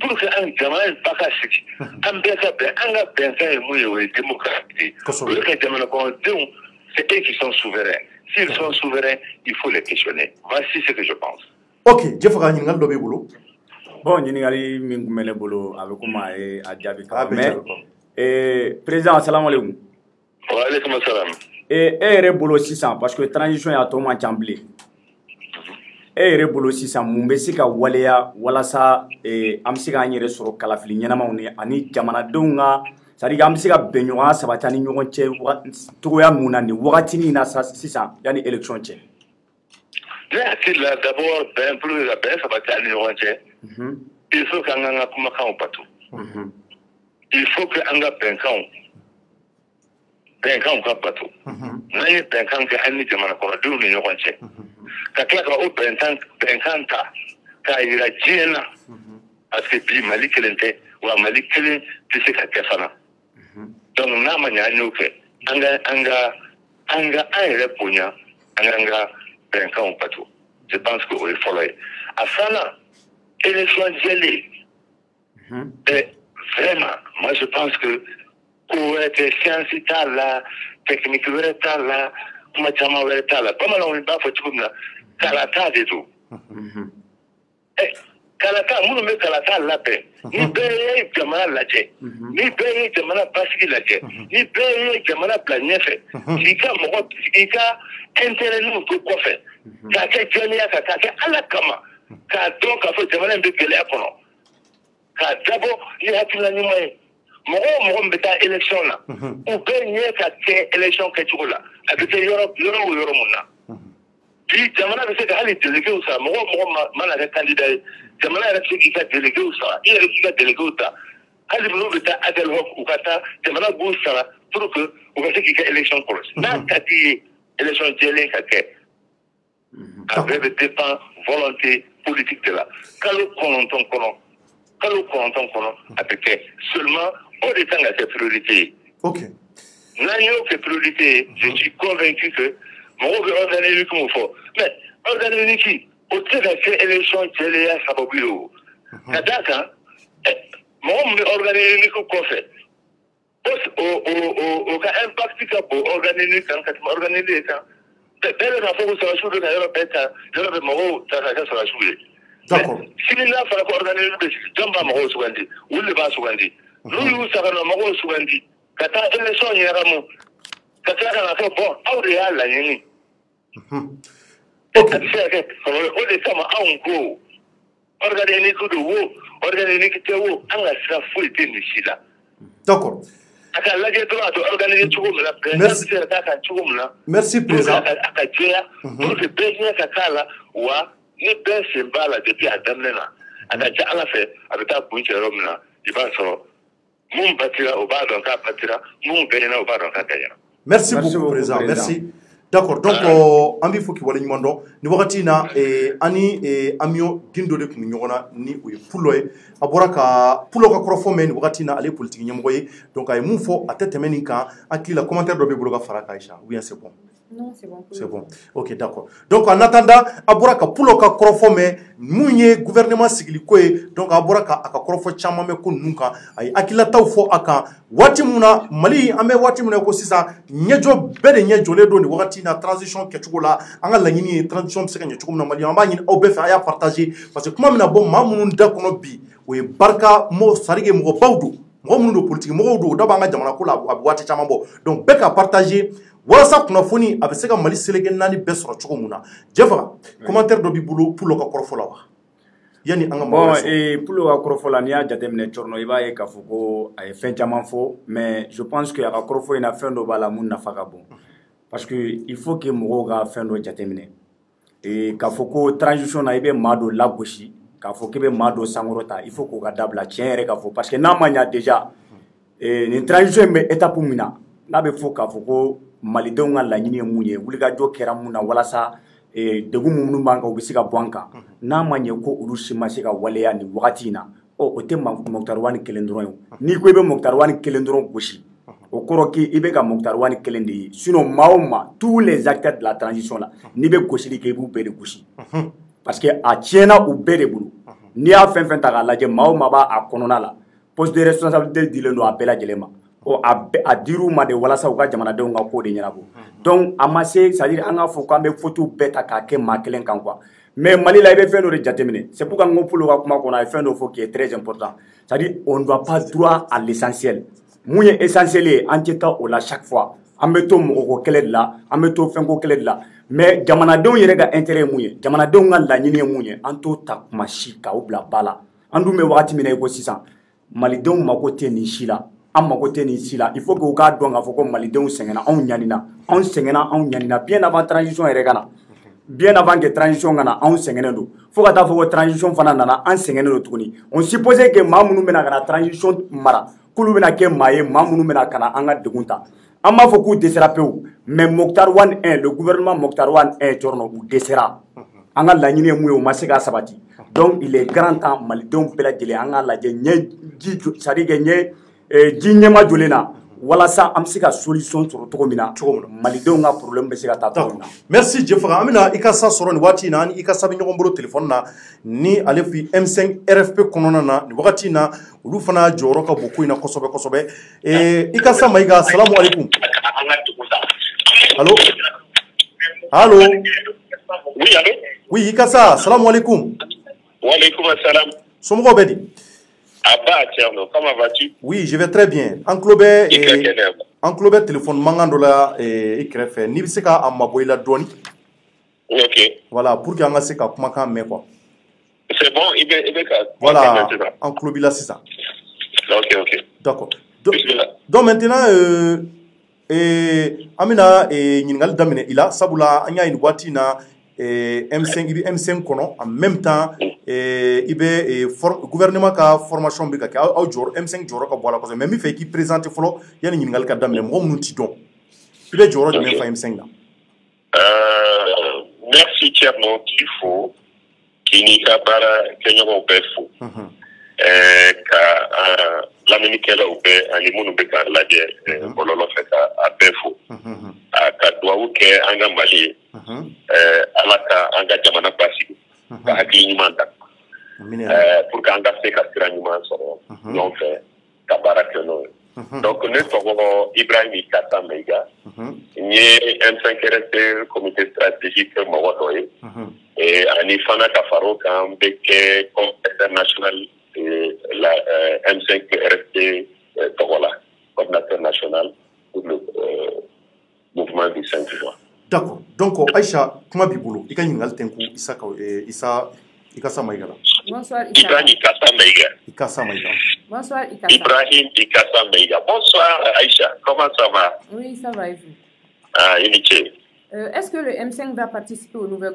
pour que an jamana in ba ka sigi an bɛɛ ka bɛn an ka bɛnkan ye mun ye o ye démocratie o ye ka jamana kɔnɔdenw c'est eux qui sont souverains s'ils sont souverains il faut les questionner voici ce que je pense. ok Jeff ka ɲininkali dɔ b'i bolo. bon ɲininkali min tun bɛ ne bolo a bɛ komi a ye a jaabi kan mais président asalaamaaleykum. waaleykum asalaam. e yɛrɛ bolo sisan parce que transition y'a tɔ man ca bilen e yɛrɛ bolo sisan mun bɛ se ka waleya walasa an bɛ se k'an yɛrɛ sɔrɔ kalafili ɲɛnamaw ni ani jamanadenw ka c'est-à-dire an bɛ se ka bɛnɲɔgɔnya sabati ani ɲɔgɔn cɛ cogoya mun na nin wagatinin na sisan yanni élection cɛ. ne hakili la d'abord bɛn pour que ka bɛn sabati ani ɲɔgɔn cɛ il faut que an k'an ka kumakanw bato il faut que an ka bɛnkanw ka bato n'an ye bɛnkan kɛ an ni jamana kɔnɔdenw ni ɲɔgɔn cɛ ka tila ka o bɛnkan ta k'a yira diɲɛ na parce que bi mali kelen tɛ wa mali kelen tɛ se ka kɛ fana donc n'a ma ɲɛ an y'o kɛ an ka an yɛrɛ bonya an k'an ka bɛnkanw bato je pense que o ye fɔlɔ ye a filanan élection jɛlen vraiment moi je pense que ko wɛrɛ tɛ science t'a la technique wɛrɛ t'a la kuma caman wɛrɛ t'a la bamananw b'a fɔ cogo min na kalata de don kalata minnu bɛ kalata labɛn ni bɛɛ ye jamana lajɛ ni bɛɛ ye jamana basigi lajɛ ni bɛɛ ye jamana bila ɲɛfɛ k'i ka intérêt n'u to kɔfɛ k'a kɛ jɛlenya kan k'a kɛ ala kama k'a dɔn k'a fɔ jamana in bɛ gɛlɛya kɔnɔ k'a dabɔ ni hakilina ɲuman ye mɔgɔ o mɔgɔ min bɛ taa élection na u bɛɛ ɲɛ ka kɛ élection kɛcogo la a bɛ kɛ yɔrɔ o yɔrɔ mun na bi jamana bɛ se ka hali déléguéw sara mɔgɔ o mɔgɔ mana kɛ candidat ye jamana yɛrɛ bɛ se k'i ka déléguéw sara i yɛrɛ k'i ka déléguéw ta hali n'u bɛ taa Adelhof u ka taa jamana b'u sara pour que u ka se k'i ka élection kɔlɔsi n'a ka t'i ye élection jɛlen ka kɛ a bɛɛ bɛ dépend volonté politique de la kalo kɔnɔntɔn kɔnɔ a bɛ kɛ seulement o de kan ka kɛ priorité ye n'an y'o kɛ priorité ye je suis convaincu que mɔgɔw bɛ organiser unique mun fɔ mais organiser unique o tɛ se ka kɛ élection jɛlenya sababu ye o ka d'a kan mɔgɔ min bɛ organiser unique kɔfɛ o ka impact ka bon organiser unique kan ka tɛmɛ organiser kan bɛɛ bɛ k'a fɔ ko sɔrɔsiw bɛ ka yɔrɔ bɛɛ ta yɔrɔ bɛ mɔgɔw ta ka kɛ sɔrɔsiw ye sini n'a fɔra ko organiser bɛ sigi jɔn b'a mɔgɔw sugandi olu de b'a sugandi n'u y'u sagona mɔgɔw sugandi ka taa élection ɲɛnamu ka tila ka na fɔ bɔn aw de y'a laɲini a bɛ se ka kɛ kɔlɔlɔ o de kama anw ko organiser unique do wo organiser unique tɛ wo an ka sira foyi tɛ nin si la a ka lajɛ dɔrɔn a to organiser cogo min na bɛnkan bɛ se ka k'a kan cogo min na merci président a ka jɛya pour que bɛɛ ɲɛ ka k'a la wa ni bɛɛ sen b'a la depuis a daminɛ na a ka ca ala fɛ a bɛ taa kun cɛ yɔrɔ min na i b'a sɔrɔ mun batira o b'a dɔn k'a batira mun gagnera o b'a dɔn k'a gagnera. Merci beaucoup président merci D'accord, donc an b'i fo k'i waleɲuman dɔn ni wagati na ani Amio Gindo de tun bɛ ɲɔgɔn na ni o ye Pulo ye a bɔra ka Pulo ka kɔrɔfɔ mɛn ni wagati na ale ye politique ɲɛmɔgɔ ye donc a ye mun fɔ a tɛ tɛmɛ nin kan hakili la commentaire dɔ b'i bolo ka fara kan Aïcha ou bien c'est bon? Non, c'est bon. C'est bon. Ok, d'accord. Donc, en attendant, Aboraka Pulo ka korofo me mounye gouvernement sigili koye donc Aboraka aka korofo chama me ko nunka ay akila taw fo aka wati muna Mali ambe wati muna ko sisa nyejo bede nyejo le do ni wakati na transition ke chugola anga la nyini transition se ka nyejo na Mali amba nyini au be fa ya partager parce que kuma mina bon mamunu nda kono bi we barka mo sarige mo bawdu mo munu do politique mo do da banga jamana ko la wati chama bo donc be ka partager walasa kunnafoni a bɛ se ka Mali seleke naani bɛɛ sɔrɔ cogo mun na Jɛfa commentaire dɔ b'i bolo Pulo ka kɔrɔfɔ la wa yani an ka bon Pulo ka kɔrɔfɔ la n'i y'a jateminɛ Cɔrɔnɔ i b'a ye k'a fɔ ko a ye fɛn caman fɔ mais je pense que a ka kɔrɔfɔ in na fɛn dɔ b'a la mun nafa ka bon parce que il faut que mɔgɔw ka fɛn dɔ jateminɛ k'a fɔ ko transition na i bɛ maa dɔ lagosi k'a fɔ k'i bɛ maa dɔ sankɔrɔta il faut k'o ka dabila tiɲɛ yɛrɛ ka fɔ parce que n'a ma ɲa déjà nin transition in bɛ étape min na n'a bɛ fɔ k'a fɔ ko Malidenw ka laɲini ye mun ye wulikajɔ kɛra mun na walasa degun minnu b'an kan u bɛ se ka bɔ an kan n'a ma ɲɛ ko olu si ma se ka waleya nin wagati in na o tɛ Mokutari Wani kelen dɔrɔn ye n'i ko i bɛ Mokutari Wani kelen dɔrɔn gosi o kɔrɔ k'i bɛ ka Mokutari Wani kelen de ye sinon maa o maa tous les acteurs de la transition la n'i bɛ gosili kɛ i b'u bɛɛ de gosi parce que a tiɲɛna u bɛɛ de bolo n'i y'a fɛn fɛn ta k'a lajɛ maa o maa b'a kɔnɔna la poste de responsabilité dilen don a bɛɛ lajɛlen ma a dir'u ma de walasa u ka jamanadenw ka ko de ɲɛnabɔ donc a ma se c'est à dire an k'a fɔ k'an bɛ faute bɛɛ ta k'a kɛ maa kelen kan quoi mais Mali la i bɛ fɛn dɔ de jateminɛ c'est pourquoi n ko Pulo ka kuma kɔnɔ a ye fɛn dɔ fɔ qui est très important c'est à dire on ne doit pas droit à l'essentiel mun ye essentiel ye an tɛ taa o la chaque fois an bɛ to mɔgɔko kɛlɛ de la an bɛ to fɛnko kɛlɛ de la mais jamanadenw yɛrɛ ka intérêt ye mun ye jamanadenw ka laɲini ye mun ye an t'o ta kuma si k'aw bila ba la an dun bɛ wagati min na i ko sisan Malidenw mako tɛ nin si la an mako tɛ nin si la il faut que u k'a dɔn k'a fɔ ko Malidenw sɛgɛnna anw ɲanina bien avant transition yɛrɛ ka na bien avant que transition ka na anw sɛgɛnnen don fo ka taa fɔ ko transition fana nana an sɛgɛnnen don tuguni on supposait que maa minnu bɛna ka na transition mara k'olu bɛna kɛ maa ye maa minnu bɛna ka na an ka degun ta an b'a fɔ k'u dɛsɛra pewu mais Mokutari Wani 1 le gouvernement Mokutari Wani 1 Cɔrɔnɔ u dɛsɛra an ka laɲini ye mun ye u ma se k'a sabati donc il est grand temps Malidenw bɛɛ lajɛlen an k'a lajɛ ɲɛ ji c'est à dire que ɲɛ ji ɲɛma jɔlen na walasa an bɛ se ka solution sɔrɔ cogo min na Malidenw ka problème bɛ se ka taa cogo min na. Merci Jɛfa an bɛna i ka sa sɔrɔ nin waati in na ani i ka sa bɛ ɲɔgɔn bolo téléphone na ni ale fi M5 RFP kɔnɔna na nin wagati in na olu fana jɔyɔrɔ ka bon ko in na kosɛbɛ kosɛbɛ i ka sa Mayiga salamu aleykum. Allo allo. Oui allo. Oui i ka sa salamu aleykum. Wa aleykum assalam. Somɔgɔw bɛ di. Abba Tcherno, comment vas-tu? Oui, je vais très bien. En club téléphone mangan dɔ la i kɛrɛfɛ n'i bɛ se k'a mabɔ i la dɔɔni. Ok. Voilà, pour que an ka se ka kumakan mɛn quoi. C'est bon, i bɛ ka. Voilà, en club la sisan. Ok. D'accord. Donc maintenant an bɛna ɲininkali daminɛ i la sabula an y'a ye nin waati in na M5 i bɛ M5 kɔnɔ en même temps i bɛ gouvernement ka formation bɛ ka kɛ aw jɔyɔrɔ M5 jɔyɔrɔ ka bɔ a la kosɛbɛ mais n bɛ fɛ i k'i présenter fɔlɔ yanni ɲininkali ka daminɛ mɔgɔ minnu t'i dɔn i bɛ jɔyɔrɔ jumɛn fa M5 la. Merci Tcherno Tifo k'i n'i ka baara kɛɲɔgɔnw bɛɛ fo ka lamɛnnikɛlaw bɛɛ ani minnu bɛ k'a lajɛ bɔlɔlɔ fɛ k'a bɛɛ fo ka dugawu kɛ an ka Mali ye ala ka an ka jamana basigi ka hakili ɲuman ta pour que an ka se ka sira ɲuman sɔrɔ ɲɔgɔn fɛ ka baara kɛ n'o ye donc ne tɔgɔ Ibrahim Kasa Mayiga n ye M5 RFP comité stratégique mɔgɔ dɔ ye ani fana ka fara o kan n bɛ kɛ coordinateur national la M5 RFP tɔgɔ la coordinateur national pour le mouvement du 5 juin. D'accord. Donc, Aïcha, comment b'i bolo? I ka ɲininkali tɛ n kun i ka sa Mayiga la. Bonsoir Ibrahim Kasa Mayiga. I ka sa Mayiga. Bonsoir Ikasa. Ibrahim Kasa Mayiga. Bonsoir Aïcha, comment ça va? Oui, ça va et vous? Ah, Iniché. Est-ce que le M5 va participer au nouveau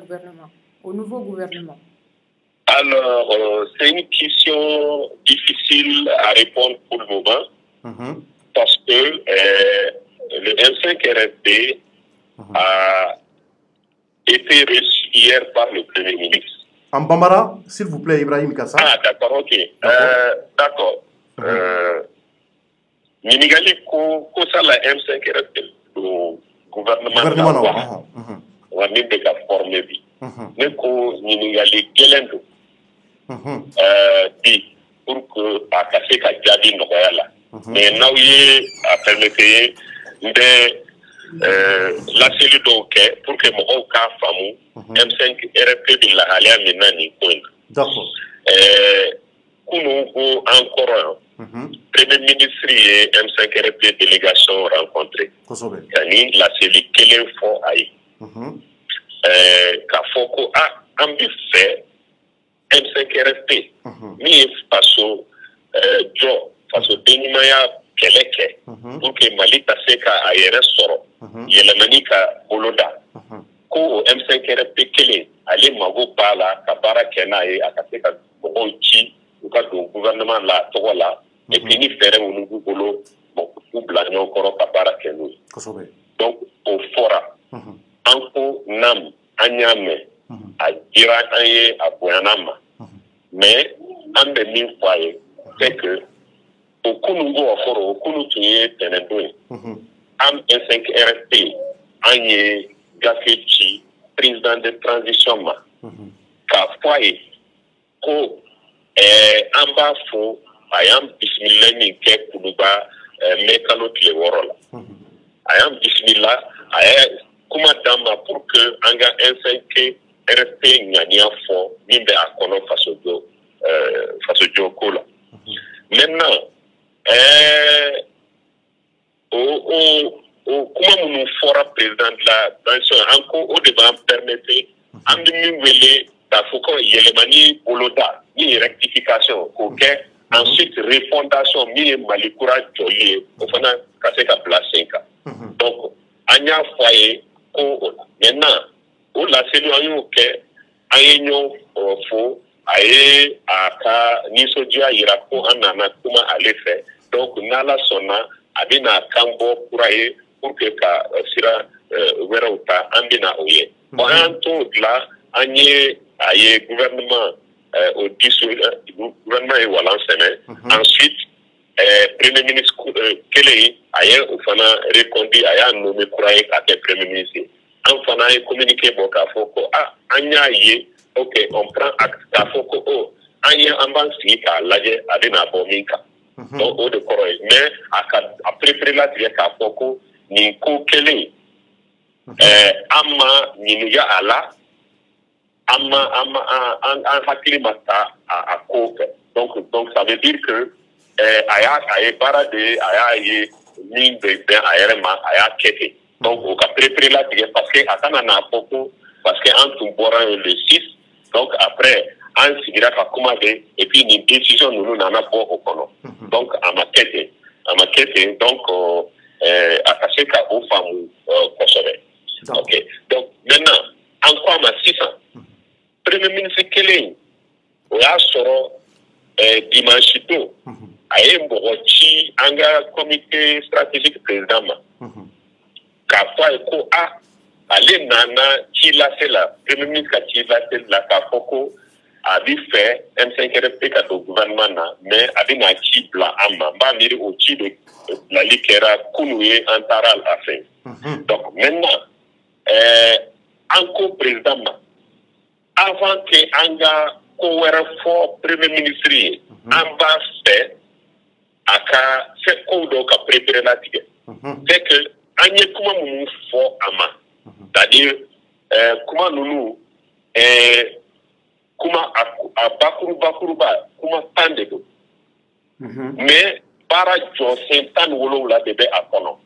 gouvernement? Alors, c'est une question difficile à répondre pour le moment parce que le M5 RFP a été reçu hier par le Premier ministre. En Bambara, s'il vous plaît, Ibrahim Kassa. Ah, d'accord, ok. D'accord. Minigali ko ça la M5 est le gouvernement wa min de ka formé bi ne ko Minigali gelendo di pour que a cassé ka jadi no yala mais now ye a permettre la cellule donc pour que mo ka famu M5 RP de la halia minani ko d'accord kunu ko encore Premier ministre et M5 RP délégation rencontrée. Yani la cellule kelen fo ayi. Ka foko a ambi fait M5 RP. Mi faso jo faso denimaya keleke pour que Mali tase ka ayere soro. Yelemani ka boloda. Ko M5 RP kelen ale mago bala ka bara kenaye akase ka bochi ou ka do gouvernement la togola. Et puis, nous ferons un nouveau boulot pour blaguer encore à part à nous. Donc, au fora, Anko Nam, Anyame, à Dirakaye, à Boyanama. Mais, en 2000 fois, c'est que, au Kounougou, au foro, au Kounoutuye, Tenendoué, Am N5 RFP, Anye, Gafechi, président de transition, Ka Foye, Ko, Amba Fo, ayam bismillah ni ke kunuba mekalo tile worola ayam bismillah ay kuma dama pour que anga N5 RFP ngania fo mimbe akono faso jo kola maintenant kuma munu fora président de la transition anko o débat permettre ambi wele da foko yelemani oloda ni rectification ko ke ensuite, refondation, Malikoura Djoli, au fond, c'est qu'à placer. Donc, Anya Foye, maintenant, où la cellule a eu faux, aye, aka, nisodia, irako, anana, kuma, à l'effet. Donc, nala sona, abina, kambo, pour que ka, sira, verauta, ambina, oye. Bon, en tout, là, anye, aye, gouvernement, au gouvernement est Wallancene. Ensuite, Premier ministre Kelly a répondu à nommé Kouraye comme Premier ministre. Enfin, il a communiqué à Foko. Anya ye, ok, on prend acte à Foko. Anya ambansi à l'âge Adena Bomika. Donc, au de Kouraye. Mais après la trier à Foko, Ninko Kelly, Amma Ninuya Allah. Donc ça veut dire que aya barade aya ye mine de ben aya kete. Donc on a préparé la parce que atana na poko parce que en tout boran le 6 donc après en sigira ka kumade et puis une décision nous n'en a pas au kono. Donc à ma kete donc attaché ka au famu kosore. OK. Donc maintenant encore ma 600 Premier ministre Kelly, il y a dimanche, il y a un comité stratégique président. Kafwa eko allez nana qui l'a fait la Premier ministre qui l'a fait la Kafoko a fait M5 RP au gouvernement, mais a dit na qui bla amma, ba miri au chi de la likera kunouye antaral a fait. Donc maintenant, encore président. Avant que Anga Kowera for Premier Ministre, Amba fait aka fait kodo ka préparer la tige. C'est que Anye kuma munu for ama. C'est-à-dire kuma nunu kuma a bakuru ba kuma tande do. Mais para jo sentan wolo la bébé akono.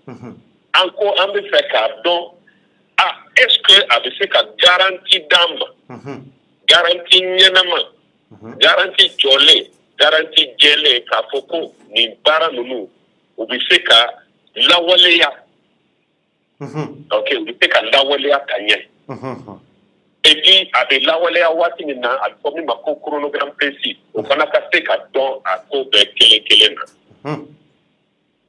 Anko ambe fait ka don est-ce que avec ce garantie d'âme, garantie nyenama, garantie jolé, garantie gelé, kafoko, ni bara nunu, ou bise ka lawaleya. Ok, ou bise ka lawaleya kanye. Et puis, avec lawaleya wati nina, al komi mako chronogramme précis, ou kana kase ka don a kobe kele na.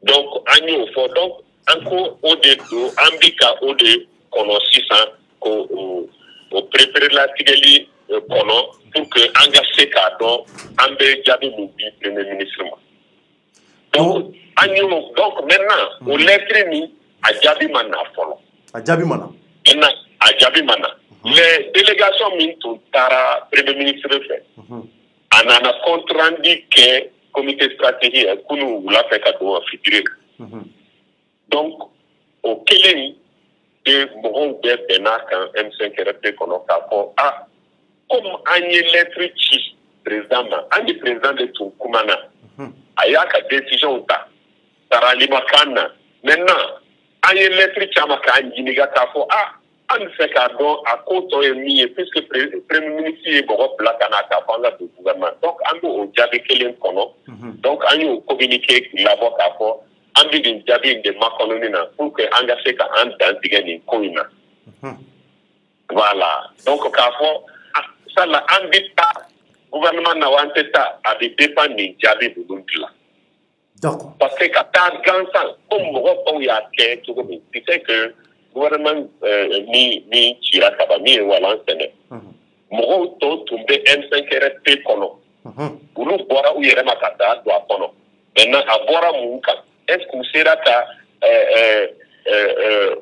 Donc, anyo fo, donc, anko ode do, ambika ode, kɔnɔ sisan o préparer la tigɛli kɔnɔ pour que an ka se k'a dɔn an bɛ jaabi mun di premier ministre ma. Donc donc maintenant o lettre ni a jaabi ma na fɔlɔ. A jaabi ma na. Maintenant a jaabi ma na. Les délégations min tun taara premier ministre fɛ. A nana compte rendu kɛ comité stratégie kunu wula fɛ ka don a fitiri la. Donc o kelen de mɔgɔw bɛɛ bɛnna kan M5 RFP kɔnɔ k'a fɔ comme an ye lettre ci président ma an ni président de tun kumana a y'a ka décision ta saralimakan na maintenant an ye lettre caman k'an ɲininka k'a fɔ an bɛ fɛ k'a dɔn a ko tɔ ye min ye puisque premier ministre ye mɔgɔ bila ka na k'a fɔ an ka don gouvernement donc an bɛ o jaabi kelen kɔnɔ donc an y'o communiqué labɔ k'a fɔ an bɛ nin jaabi in de makɔnɔni na pour que an ka se ka an dantigɛ nin ko in na voilà donc k'a fɔ sala an bɛ taa gouvernement na wa an tɛ taa a bɛ dépend nin jaabi ninnu dilan parce que ka taa gansan ko mɔgɔ tɔw y'a kɛ cogo min tu sais que gouvernement min cira kaban min ye walan sɛnɛ mɔgɔw tɔw tun bɛ M5 RFP kɔnɔ olu bɔra u yɛrɛ ma ka taa don a kɔnɔ maintenant a bɔra mun kan est ce que u sera ka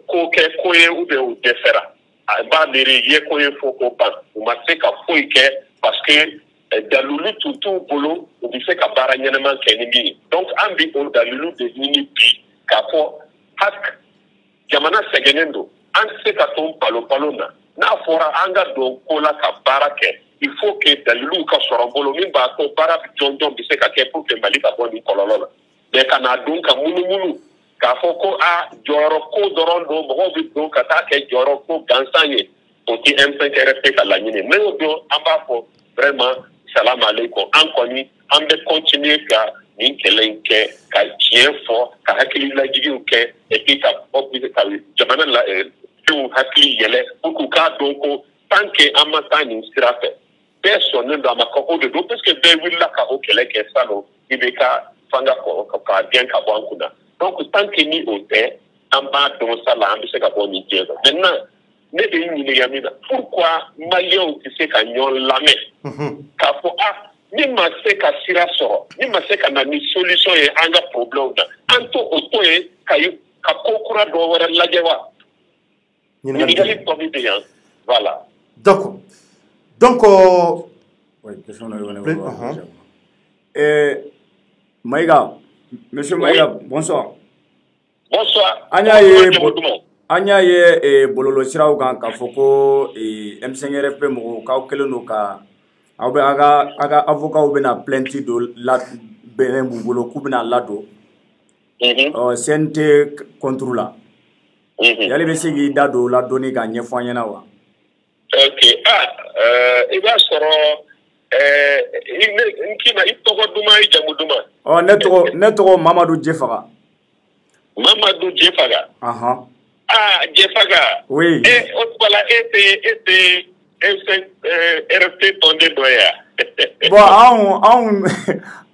ko kɛ ko ye ou bien u dɛsɛra a b'a miiri ye ko ye fo ko ban u ma se ka foyi kɛ parce que dalulu tun t'u bolo u bɛ se ka baara ɲɛnɛman kɛ ni min ye donc an bɛ o dalulu de ɲini bi k'a fɔ hak jamana sɛgɛnnen don an tɛ se ka to palo na n'a fɔra an ka don ko la ka baara kɛ il faut que daliliw ka sɔrɔ bolo min b'a to baara jɔnjɔn bɛ se ka kɛ pour que Mali ka bɔ nin kɔlɔlɔ la mais ka n'a dun ka munumunu k'a fɔ ko jɔyɔrɔ ko dɔrɔn don mɔgɔw bɛ don ka taa kɛ jɔyɔrɔ ko gansan ye o tɛ M5 RFP ka laɲini mais o don an b'a fɔ vraiment salam aleikum an kɔni an bɛ continuer ka nin kɛlɛ in kɛ ka tiɲɛ fɔ ka hakililajigiw kɛ et puis ka jamana la denw hakili yɛlɛ pour k'u k'a dɔn ko tant que an ma taa nin sira fɛ bɛɛ sɔnnen don a ma ka o de don parce que bɛɛ wulila ka o kɛlɛ kɛ salon i bɛ ka fanga ka gɛn ka bɔ an kunna donc tant que ni o tɛ an b'a dɔn sa la an bɛ se ka bɔ nin diɲɛ kan maintenant ne bɛ n ɲininka min na pourquoi maliyɛnw tɛ se ka ɲɔgɔn lamɛn k'a fɔ ni ma se ka sira sɔrɔ ni ma se ka na ni solution ye an ka problème na an to o to ye ka ko kura dɔ wɛrɛ lajɛ wa ɲininkali tɔ min bɛ yan voilà. D'accord. Donc, Maïga, monsieur Maïga, bonsoir. Bonsoir. Anya ye bololo siraw kan ka fɔ ko M5 RFP mɔgɔw k'aw kɛlen don ka aw bɛ a ka avocat bɛna plainte do la bɛnnen b'u bolo k'u bɛna ladon CNT contre la yali bɛ se k'i da don o la dɔɔni k'a ɲɛfɔ an ɲɛna wa? Ok i b'a sɔrɔ i tɔgɔ duman i jamu duman. Ne tɔgɔ Mamadu Jefaga. Mamadu Jefaga. Jefaga. Oui. O tuma la e tɛ RFP tɔnden dɔ ye wa? Bon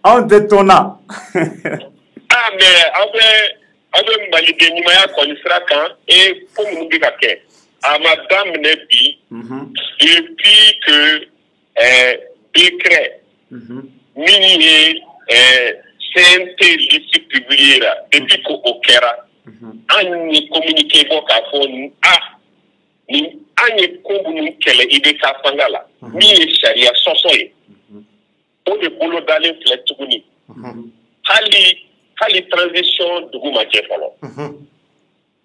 anw tɛ tɔn na. Mais aw bɛ maliden ɲumanya kɔni sira kan ko minnu bɛ ka kɛ a ma daminɛ bi depuis que décret min ye CNT liste publié la depuis que o kɛra an ye communiqué bɔ k'a fɔ ni an ye ko minnu kɛlɛ i bɛ taa fanga la min ye sariya sɔsɔ ye o de bolo dalen filɛ tuguni hali transition dugu ma jɛ fɔlɔ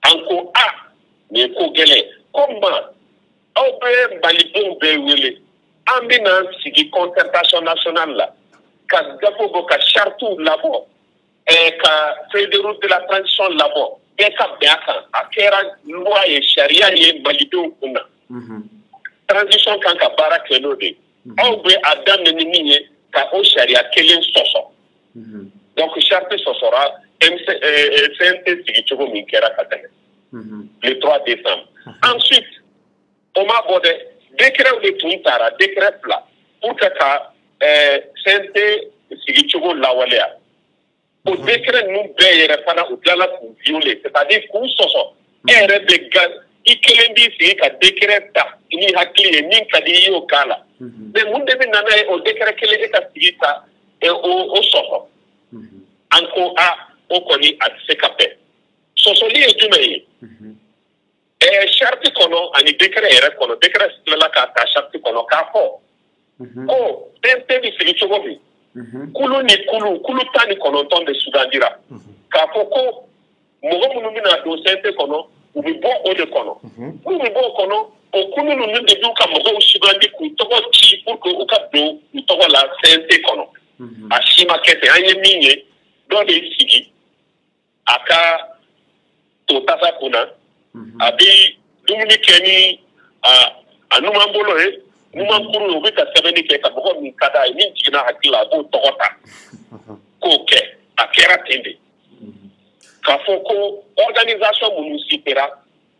an ko nin ye ko gɛlɛn comment aw bɛ malidenw bɛɛ wele an bɛna sigi concertation nationale la ka gafe bɔ ka chartes labɔ ka feuille de route de la transition labɔ bɛɛ ka bɛn a kan a kɛra loi ye sariya ye malidenw kun na transition kan ka baara kɛ n'o de aw bɛ a daminɛ ni min ye ka o sariya kelen sɔsɔ donc charte sɔsɔra CNT sigi cogo min kɛra ka tɛmɛ le 3 décembre ensuite o ma bɔ dɛ décret de tun taara décret fila pour que ka CNT sigi cogo lawaleya o décret ninnu bɛɛ yɛrɛ fana u tilala k'u violer c'est-à-dire k'u sɔsɔ e yɛrɛ bɛ kelen b'i sigi ka décret ta ni hakili ye min ka di i y'o k'a la mais mun de bɛ nana ye o décret kelen e ka sigi ta o sɔsɔ an ko o kɔni a tɛ se ka bɛn sɔsɔli ye jumɛn ye charte kɔnɔ ani décret yɛrɛ kɔnɔ décret tilala k'a ta charte kɔnɔ k'a fɔ ko CNT bɛ sigi cogo min kulu ni kulu 19 de sugandira k'a fɔ ko mɔgɔ minnu bɛna don CNT kɔnɔ u bɛ bɔ o de kɔnɔ n'u bɛ bɔ o kɔnɔ o kulu ninnu de b'u ka mɔgɔw sugandi k'u tɔgɔ ci pour que u ka don u tɔgɔ la CNT kɔnɔ a si ma kɛ ten an ye min ye dɔ de sigi a ka to tasa kunna a bɛ dumuni kɛ ni a numan bolo ye numan kuru ye u bɛ ka sɛbɛnni kɛ ka mɔgɔ min ka d'a ye min jiginna hakili la a b'o tɔgɔ ta k'o kɛ a kɛra ten de k'a fɔ ko organisation minnu sitera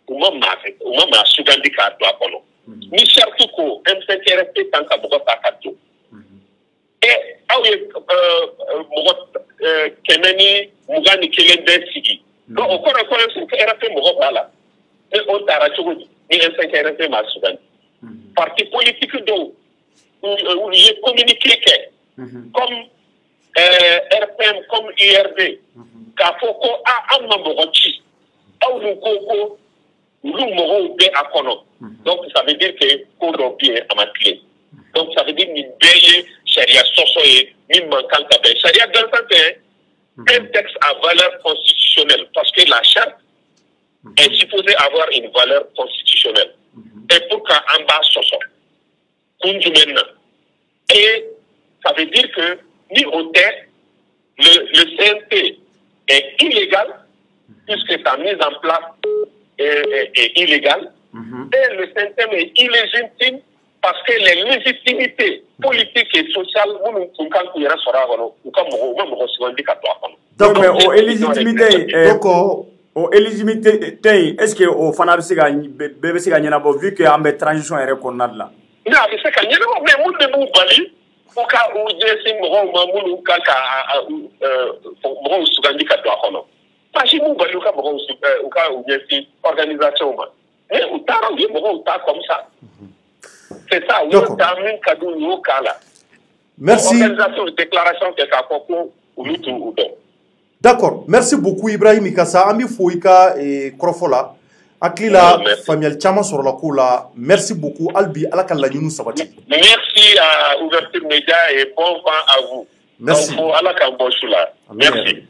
u ma maa sugandi k'a don a kɔnɔ ni charte ko M5RFP kan ka mɔgɔ ta ka don aw ye mɔgɔ 121 bɛɛ sigi donc o kɔrɔ ko M5RFP mɔgɔ b'a la o taara cogo di ni M5RFP ma sugandi parti politique dɔw u ye communiqué kɛ comme RPM comme URD k'a fɔ ko an ma mɔgɔ ci aw dun ko ko olu mɔgɔw bɛ a kɔnɔ donc ça veut dire que ko dɔ bɛ yen a ma tilen donc ça veut dire nin bɛɛ ye sariya sɔsɔ ye min man kan ka bɛn sariya gansan tɛ un texte à valeur constitutionnelle parce que la charte est supposée avoir une valeur constitutionnelle et pour qu'an b'a sɔsɔ kun jumɛn na et ça veut dire que ni o tɛ le CNT est illégal puisque sa mise en place est illégale et le CNT est illégitime parce que les légitimités politiques et sociales minnu tun kan k'u yɛrɛ sɔrɔ a kɔnɔ u ka mɔgɔ sugandi ka to a kɔnɔ. donc o éligibilité est-ce que o fana bɛ se ka bɛɛ bɛ se ka ɲɛnabɔ vu que an bɛ transition yɛrɛ kɔnɔna de la. mais a bɛ se ka ɲɛnabɔ mais mun de b'u bali u ka u ɲɛsin mɔgɔw ma minnu kan ka mɔgɔw sugandi ka to a kɔnɔ. Pasi m'u bali u ka mɔgɔw u ka u ɲɛsin organisation ma mais u taara u ye mɔgɔw ta comme ça. C'est ça, oui, merci. D'accord, merci beaucoup Ibrahim Ikassa. Ami Fouika et Krofola. Akila Famial Chama sur la Koula. Merci beaucoup Albi Alakala Yunou Sabati. Merci à Ouverture Média et bon vent à vous. Merci. Merci.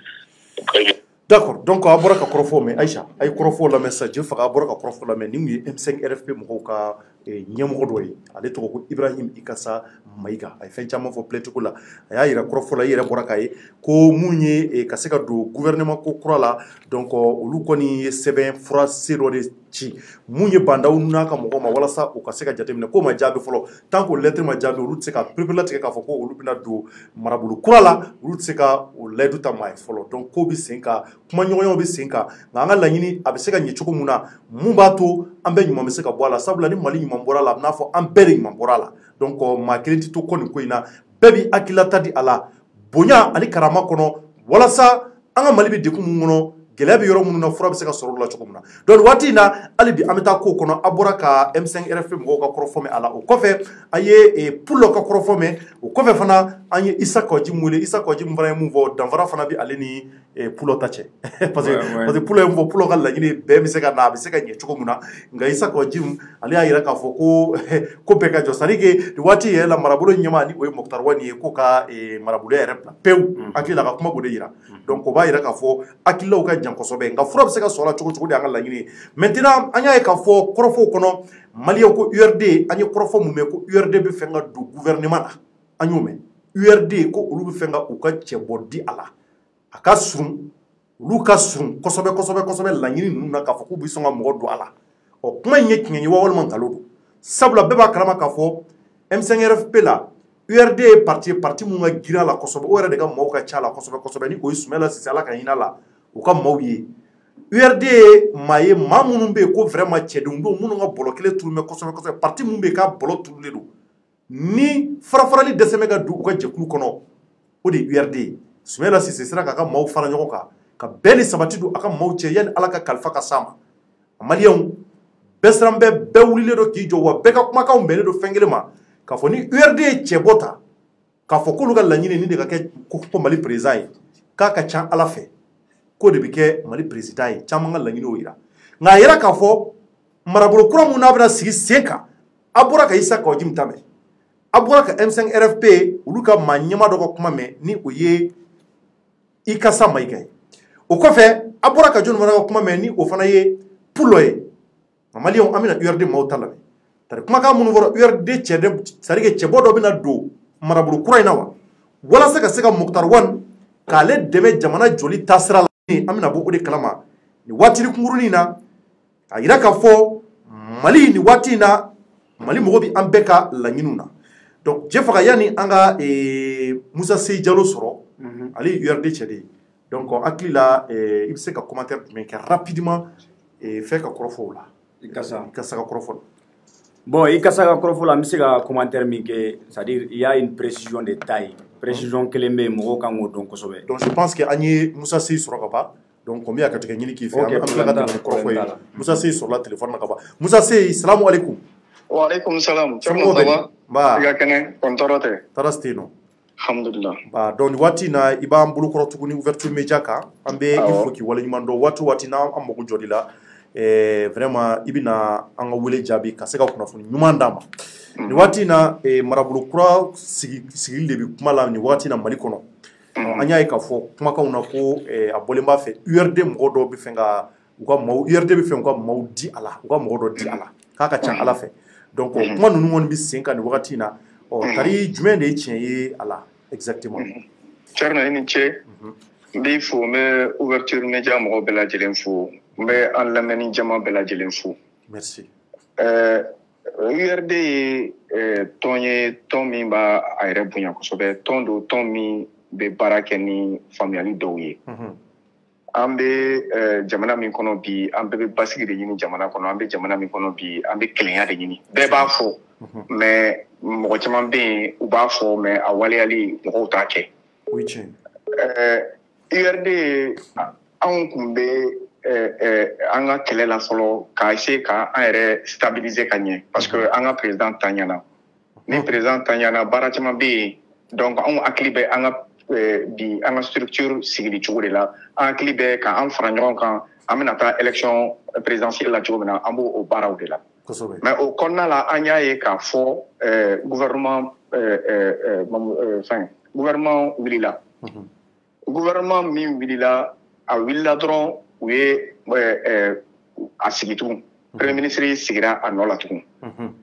D'accord, donc à Boraka Krofo, mais Aïcha, Aïe Krofo la message, Fara Boraka Krofo la mais Nimi M5RFP Moka et Niamodori, à l'étro Ibrahim Ikassa Maïga, Aïe Fenchama for Pletukula, Aïe Krofo la Yere Borakae, Ko Mounier et Kaseka do gouvernement Kokurala, donc Olukoni Seben Fra Sirori Chi, Mounier Banda Unaka Mokoma, Walasa, ou Kaseka Jatemina, Koma Jabe Follow, tant que lettre Majabe, Rutseka, Pripulatika Foko, Olupina do Marabulu Kurala, Rutseka ou Leduta Mai Follow, donc Kobi Senka. Kuma ɲɔgɔnyaw bɛ sen kan nka an ka laɲini a bɛ se ka ɲɛ cogo min na mun b'a to an bɛɛ ɲuman bɛ se ka bɔ a la sabula ni Mali ɲuman bɔra a la a bɛ n'a fɔ an bɛɛ de ɲuman bɔra a la donc maa kelen tɛ to kɔ nin ko in na bɛɛ bɛ hakililata di a la bonya ani karama kɔnɔ walasa an ka Mali bɛ degun mun kɔnɔ gɛlɛya bɛ yɔrɔ minnu na fura bɛ se ka sɔrɔ o la cogo min na donc waati in na hali bi an bɛ taa ko kɔnɔ a bɔra ka M5RFP mɔgɔw ka kɔrɔfɔ mɛn a la o kɔfɛ a ye Pulo ka kɔrɔfɔ mɛn o kɔfɛ fana an ye Isa Kɔji wele Isa Kɔji min fana ye mun fɔ danfara fana bɛ ale ni Pulo ta cɛ parce que Pulo ye mun fɔ Pulo ka laɲini bɛɛ bɛ se ka na a bɛ se ka ɲɛ cogo min na nka Isa Kɔji ale y'a jira k'a fɔ ko bɛɛ ka jɔ c'est à dire que nin waati yɛrɛ la marabolo ɲɛmaa ni o ye Mokutari Wani ye k'o ka maraboloya yɛrɛ bila pewu hakili la ka kuma k'o de jira donc o b'a jira k'a fɔ hakililaw ka jan kosɛbɛ nka fura bɛ se ka sɔrɔ cogo cogo de an ka laɲini maintenant an y'a ye k'a fɔ kɔrɔfɔw kɔnɔ Maliyɛnw ko URD an ye kɔrɔfɔ mun mɛn ko URD bɛ fɛ ka don gouvernement na an y'o mɛn URD ko olu bɛ fɛ ka u ka cɛbɔ di a la a ka surun olu ka surun kosɛbɛ kosɛbɛ kosɛbɛ laɲini ninnu na k'a fɔ k'u bɛ sɔn ka mɔgɔ don a la ɔ kuma in ye tiɲɛ ye walima nkalon don sabula bɛɛ b'a kalama k'a fɔ M5RFP la URD ye parti mun ka girin a la kosɛbɛ o yɛrɛ de ka maaw ka ca a la kosɛbɛ kosɛbɛ ni o ye Sumala Sise Ala ka hinɛ a la u ka maaw ye URD ye maa ye maa minnu bɛ yen ko vraiment cɛdenw don minnu ka bɔlɔ kelen turu mɛ kosɛbɛ kosɛbɛ parti mun bɛ yen k'a bɔlɔ turulen don ni farafarali dɛsɛ bɛ ka don u ka jɛkulu kɔnɔ o de ye URD ye Sumala Sise sera k'a ka maaw fara ɲɔgɔn kan ka bɛn ni sabati don a ka maaw cɛ yanni Ala ka kalifa ka s'a ma Maliyɛnw Besran bɛɛ wulilen don k'i jɔ wa bɛɛ ka kumakanw bɛnnen don fɛn kelen ma k'a fɔ ni URD ye cɛ bɔ ta k'a fɔ k'olu ka laɲini ni de ka kɛ ko Mali président ye k'a ka ca Ala fɛ k'o de bɛ kɛ Mali président ye caman ka laɲini y'o yira nka a yira k'a fɔ marabolo kura mun n'a bɛna sigi sen kan a bɔra ka Isa Kawajimi ta mɛn a bɔra ka M5 RFP olu ka maa ɲɛma dɔ ka kuma mɛn ni o ye Ikasa Mayiga ye o kɔfɛ a bɔra ka jɔn fana ka kuma mɛn ni o fana ye Pulo ye Maliens an bɛna URD maaw ta lamɛn tari kumakan minnu fɔra URD c'est-à-dire que cɛbɔ dɔ bɛna don marabolo kura in na wa walasa ka se ka Muktar Wan k'ale dɛmɛ jamana joli taasira la an bɛna bɔ o de kalama ni waatini kunkurunin na a yira k'a fɔ Mali ni waati in na Mali mɔgɔ bɛ an bɛɛ ka laɲiniw na donc je faga yani an ka Musa Seyi Jalo sɔrɔ ale ye URD cɛ de ye donc en hakili la i bɛ se ka commentaire jumɛn kɛ rapidement fɛn ka kɔrɔfɔ o la Ikasa ka kɔrɔfɔ bon Ikasa ka kɔrɔfɔ la n bɛ se ka commentaire min kɛ c'est-à-dire il y a une précision de taille précision kelen bɛ yen mɔgɔw kan k'o dɔn kosɛbɛ donc je pense que an ye Musa Seyi sɔrɔ ka ban donc n bɛ yan ka tigɛ ɲini k'i fɛ an bɛ tila ka tɛmɛ kɔrɔfɔ ye Musa Seyi sɔrɔla téléphone na ka ban Musa Seyi salamu alaikum Waalaikum salam. Cɛmɔgɔ daba. Ba. I ka kɛnɛ kɔntɔrɔ tɛ. Tara se yen nɔ. Alhamdulillah. Ba donc nin waati in na i b'an bolokɔrɔ tuguni ouverture média kan an bɛ i fo k'i waleɲuman dɔn waati o waati n'an mago jɔ de la vraiment i bɛna an ka wele jaabi ka se ka kunnafoni ɲuman d'an ma nin waati in na marabolo kura sigili de bɛ kuma la nin waati in na Mali kɔnɔ an y'a ye k'a fɔ kumakanw na ko a bɔlen b'a fɛ URD mɔgɔ dɔw bɛ fɛ ka u ka maaw URD bɛ fɛ u ka maaw di a la u ka mɔgɔ dɔ di a la k'a ka ca Ala fɛ donc kuma ninnu kɔni bɛ sen kan nin wagati in na tari jumɛn de ye tiɲɛ ye a la exactement Thierno i ni ce n b'i fo n bɛ ouverture média mɔgɔw bɛɛ lajɛlen fo n bɛ an lamɛnni jama bɛɛ lajɛlen fo merci URD ye tɔn ye tɔn min b'a a yɛrɛ bonya kosɛbɛ tɔn don tɔn min bɛ baara kɛ ni faamuyali dɔw ye an bɛ jamana min kɔnɔ bi an bɛɛ bɛ basigi de ɲini jamana kɔnɔ an bɛ jamana min kɔnɔ bi an bɛ kelenya de ɲini bɛɛ b'a fɔ mais mɔgɔ caman bɛ yen u b'a fɔ mais a waleyali mɔgɔw t'a kɛ URD anw kun bɛ an ka kɛlɛ la fɔlɔ k'a essayer ka an yɛrɛ stabiliser ka ɲɛ parce que an ka président tanɲana ni président tanɲana baara caman bɛ yen donc anw hakili bɛ an ka bi an ka structure sigili cogo de la an hakili bɛ ka an fara ɲɔgɔn kan an bɛna taa élection présidentielle la cogo min na an b'o baaraw de la mais o kɔnɔna la an y'a ye k'a fɔ gouvernement wulila gouvernement min wulila a wulila dɔrɔn u ye a sigi tugun premier ministre sigira a nɔ la tugun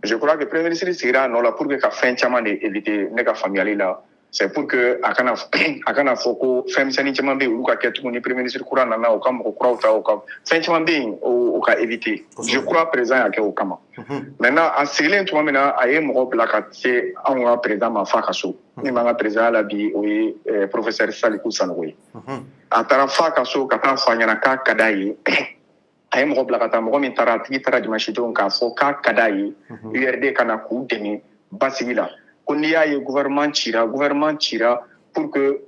je crois que premier ministre sigira a nɔ la pour que ka fɛn caman de éviter ne ka faamuyali la c'est pour que a kana fɔ ko fɛn misɛnnin caman bɛ yen olu ka kɛ tuguni premier ministre kura nana u ka mɔgɔ kuraw ta u ka fɛn caman bɛ yen o ka éviter je crois président y'a kɛ o kama maintenant a sigilen tuma min na a ye mɔgɔ bila ka se anw ka président ma fa ka so min b'an ka président la bi o ye professeur Saliku Sanogo ye a taara fa ka so ka taa fɔ a ɲɛna k'a ka d'a ye a ye mɔgɔ bila ka taa mɔgɔ min taara a tigi taara dimanche don k'a fɔ k'a ka d'a ye URD kana k'u dɛmɛ basigi la ko n'i y'a ye gouvernement cira pour que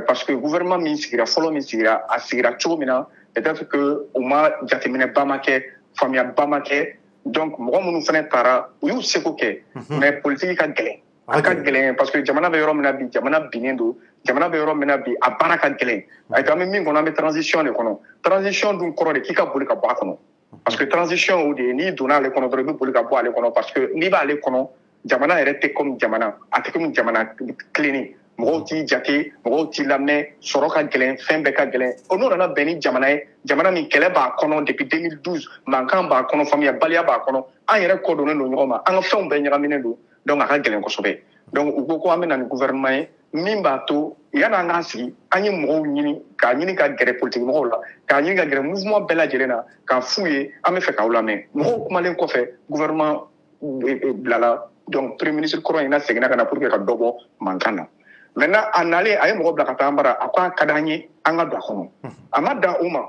parce que gouvernement min sigira fɔlɔ min sigira a sigira cogo min na peut-être que u ma jateminɛba ma kɛ faamuyaba ma kɛ donc mɔgɔ minnu fana taara u y'u seko kɛ mais politique ka gɛlɛn a ka gɛlɛn parce que jamana bɛ yɔrɔ min na bi jamana binnen don jamana bɛ yɔrɔ min na bi a baara ka gɛlɛn a an bɛ min kɔnɔ an bɛ transition de kɔnɔ transition dun kɔrɔ de k'i ka boli ka bɔ a kɔnɔ parce que transition o de ye n'i donna ale kɔnɔ dɔrɔn i bɛ boli ka bɔ ale kɔnɔ parce que n'i b'ale kɔnɔ jamana yɛrɛ tɛ comme jamana a tɛ comme jamana tilenni mɔgɔw t'i jate mɔgɔw t'i lamɛn sɔrɔ ka gɛlɛn fɛn bɛɛ ka gɛlɛn o n'o nana bɛn ni jamana ye jamana min kɛlɛ b'a kɔnɔ depuis 2012 mankan b'a kɔnɔ faamuyabaliya b'a kɔnɔ an yɛrɛ kɔdonnen don ɲɔgɔn ma an ka fɛnw bɛɛ ɲagaminen don donc a ka gɛlɛn kosɛbɛ donc u ko an bɛ na ni gouvernement ye min b'a to yan'an k'an sigi an ye mɔgɔw ɲini k'a ɲini ka gɛrɛ politique mɔgɔw la k'a ɲini ka gɛrɛ mouvement bɛɛ lajɛlen na k'a f'u ye an bɛ fɛ k'aw lamɛn mɔgɔw kumalen kɔfɛ gouvernement bilala donc premier ministre kɔrɔ in na seginna ka na pour que ka dɔ bɔ mankan na maintenant a nalen a ye mɔgɔ bila ka taa an bara a ko a ka d'an ye an ka don a kɔnɔ a ma dan o ma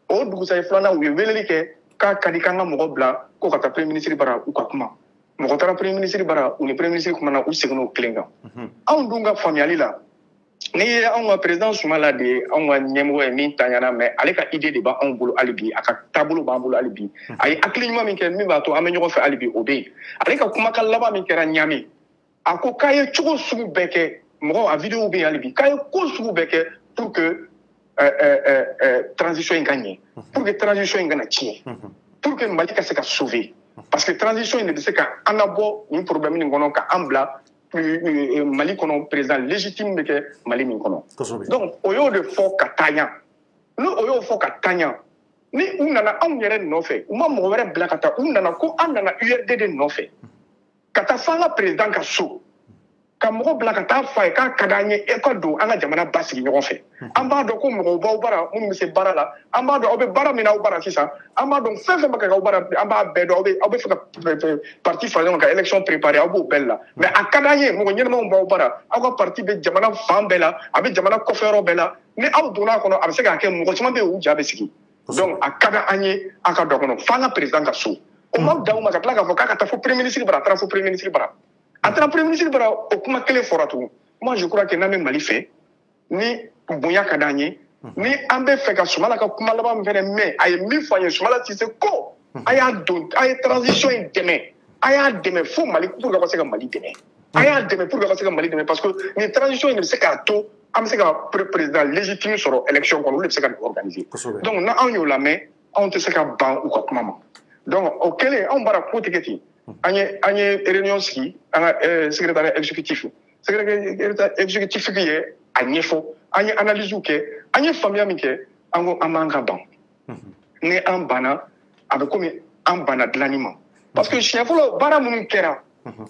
o dugusajɛ filanan u ye weleli kɛ k'a ka di k'an ka mɔgɔ bila ko ka taa premier ministre bara u ka kuma mɔgɔ taara premier ministre bara u ni premier ministre kumana u seginna o kelen kan anw dun ka faamuyali la ni an ka président Soumala de an ka ɲɛmɔgɔ ye min taɲana mais ale ka idée de b'a anw bolo hali bi a ka taabolo b'an bolo hali bi a ye hakili ɲuman min kɛ min b'a to an bɛ ɲɔgɔn fɛ hali bi o bɛ yen ale ka kumakan laban min kɛra Ɲame a ko k'a ye cogo sugu bɛɛ kɛ mɔgɔ a vidéo bɛ yen hali bi k'a ye ko sugu bɛɛ kɛ pour que transition in ka ɲɛ pour que transition in kana tiɲɛ pour que Mali ka se ka sauver parce que transition in de bɛ se ka an labɔ nin problème nin kɔnɔ ka an bila Mali kɔnɔ président légitime bɛ kɛ Mali min kɔnɔ donc o y'o de fɔ ka taa ɲɛ n'o o y'o fɔ ka taa ɲɛ ni u nana anw yɛrɛ nɔfɛ u ma mɔgɔ wɛrɛ bila ka taa u nana ko an nana URD de nɔfɛ ka taa fɔ an ka président ka so ka mɔgɔ bila ka taa fɔ a ye k'a ka d'an ye e ka don an ka jamana basigi ɲɔgɔn fɛ an b'a dɔn ko mɔgɔw b'aw bara minnu bɛ se baara la an b'a dɔn aw bɛ baara min na aw bara sisan an b'a dɔn fɛn fɛn bɛ kɛ aw bara an b'a bɛɛ dɔn aw bɛ fɛ ka parti fara ɲɔgɔn kan ka élection préparer aw b'o bɛɛ la mais a ka d'an ye mɔgɔ ɲɛnɛmanw b'aw bara aw ka parti bɛ jamana fan bɛɛ la a bɛ jamana kɔfɛ yɔrɔ bɛɛ la ni aw donna a kɔnɔ a bɛ se k'a kɛ mɔgɔ caman bɛ yen u ja bɛ sigi donc a ka d'an ye an ka don a kɔnɔ f'an ka président ka so o ma dan u ma ka tila k'a fɔ k'a ka taa fo premier ministre bara a taara fo premier ministre bara a taara premier ministre bara o kuma kelen fɔra tugun moi je crois que n'an bɛ Mali fɛ ni bonya ka d'an ye ni an bɛ fɛ ka Soumala ka kuma laban min fɛnɛ mɛn a ye min fɔ an ye Soumala Cissé ko a y'a don a ye transition in dɛmɛ a y'a dɛmɛ fo Mali pour que a ka se ka Mali dɛmɛ a y'a dɛmɛ pour que a ka se ka Mali dɛmɛ parce que nin transition in de bɛ se k'a to an bɛ se ka président légitime sɔrɔ élection kɔnɔ olu de bɛ se ka nin organiser donc n'anw y'o lamɛn anw tɛ se ka ban u ka kuma ma donc o kɛlen anw bara ko tigɛ ten an ye réunion sigi an ka secrétaire exécutif ye a ɲɛfɔ an ye analyse kɛ an ye faamuya min kɛ an ko an b'an ka ban ni an banna a bɛ komi an banna dilanni ma parce que siɲɛ fɔlɔ baara minnu kɛra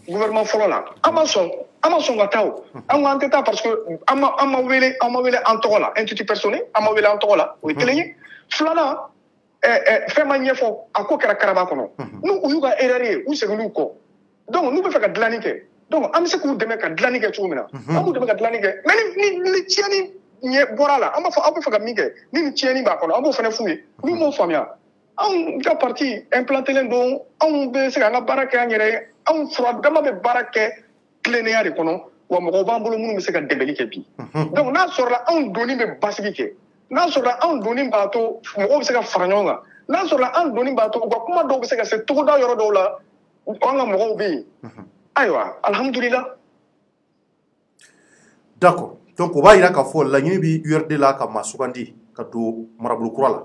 gouvernement fɔlɔ la an ma sɔn ka taa o an ko an tɛ taa parce que an ma wele an tɔgɔ la intitut personnel an ma wele an tɔgɔ la o ye kelen ye filanan fɛn ma ɲɛfɔ a ko kɛra karaba kɔnɔ n'u y'u ka erreur ye u seginn'u kɔ donc n'u bɛ fɛ ka dilanni kɛ donc an bɛ se k'u dɛmɛ ka dilanni kɛ cogo min na an b'u dɛmɛ ka dilanni kɛ mais ni tiɲɛni ɲɛ bɔra la an b'a fɔ aw bɛ fɛ ka min kɛ ni tiɲɛni b'a kɔnɔ an b'o fana f'u ye n'u m'o faamuya anw ka parti implanté len don anw bɛ se k'an ka baara kɛ an yɛrɛ ye anw fura dama bɛ baara kɛ tilennenya de kɔnɔ wa mɔgɔw b'an bolo minnu bɛ se ka dɛmɛli kɛ bi donc n'a sɔrɔla anw donni bɛ basigi kɛ n'a sɔrɔla anw donni b'a to mɔgɔw bɛ se ka fara ɲɔgɔn kan n'a sɔrɔla anw donni b'a to u ka kuma dɔw bɛ se ka se togoda yɔrɔ dɔw la an ka mɔgɔw bɛ yen ayiwa alhamdulillah d'accord donc o b'a yira k'a fɔ laɲini bɛ URD la ka maa sugandi ka don marabolo kura la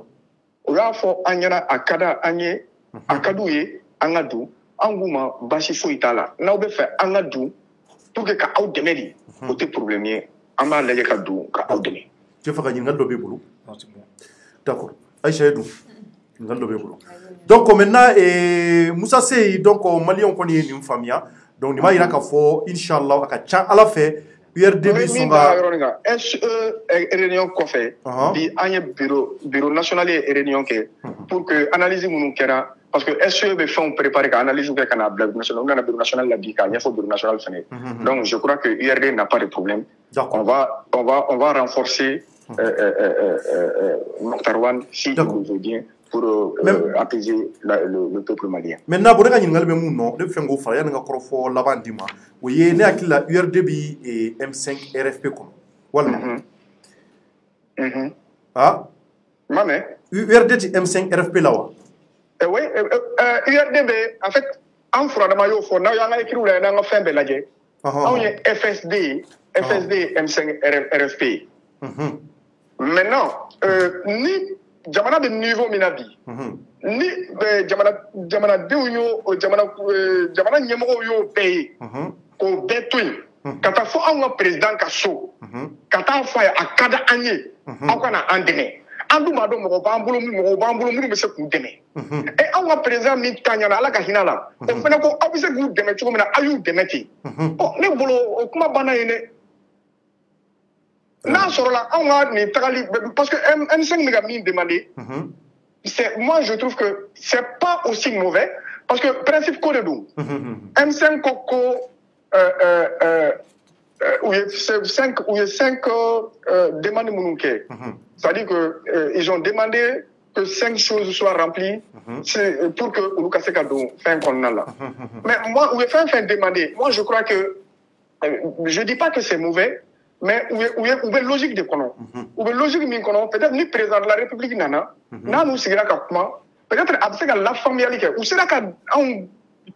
o y'a fɔ an ɲɛna a ka da an ye a ka d'u ye an ka don an k'u ma baasi foyi t'a la n'aw bɛ fɛ an ka don pour que ka aw dɛmɛ de o tɛ problème ye an b'a lajɛ ka don ka aw dɛmɛ. Cɛ fɛ ka ɲininkali dɔ b'i bolo d'accord Aïcha ye dun ɲininkali dɔ b'i bolo donc maintenant Musa Seyi donc maliyɛnw kɔni ye nin faamuya donc nin b'a yira k'a fɔ inchallah a ka ca Ala fɛ URD bɛ sɔn ka SE réunion kɔfɛ bi an ye bureau national ye réunion kɛ pour que analyse minnu kɛra parce que SE bɛ fɛnw préparer ka analyse kɛ ka na bila bureau national u nana bureau national la bi k'a ɲɛfɔ bureau national fɛnɛ donc je crois que URD n'a pas de problème on va renforcer Mokhtar Wane si il veut bien pour apaiser le peuple malien. Maintenant, pour les gens qui ont fait un gros travail, ils ont fait l'avant du mois. Vous voyez, il y a la URD et M5 RFP. Voilà. Ah? Maman. URD et M5 RFP là. Oui, URD, en fait, en France, on a écrit là, on a fait un bel on a FSD, M5 RFP. Maintenant, ni jamana de niveau minabi ni jamana denw jamana ɲɛmɔgɔw y'o bɛɛ ye k'o bɛɛ to yen ka taa fɔ anw ka président ka so ka taa fɔ a ye a ka di an ye aw kana an dɛmɛ an dun b'a dɔn mɔgɔw b'an bolo minnu bɛ se k'u dɛmɛ anw ka président min ta ɲana ala ka hinɛ la o fana ko aw bɛ se k'u dɛmɛ cogo min na a y'u dɛmɛ ten ne bolo o kuma banna yen dɛ. N'a sɔrɔla anw ka nin tagali parce que M5 bɛ ka min demander moi je trouve que c'est pas aussi mauvais parce que principe ko de don M5 ko u ye 5 demandes minnu kɛ c'est-à-dire que ils ont demandé que 5 choses soient remplies pour que olu ka se ka don fɛn kɔnɔna la mais moi u ye fɛn demandé moi je crois que je dis pas que c'est mauvais mais où est logique de kono où est logique min kono peut-être ni président de la République nana na nous sigira ka kuma peut-être absega la familialité ou sera ka on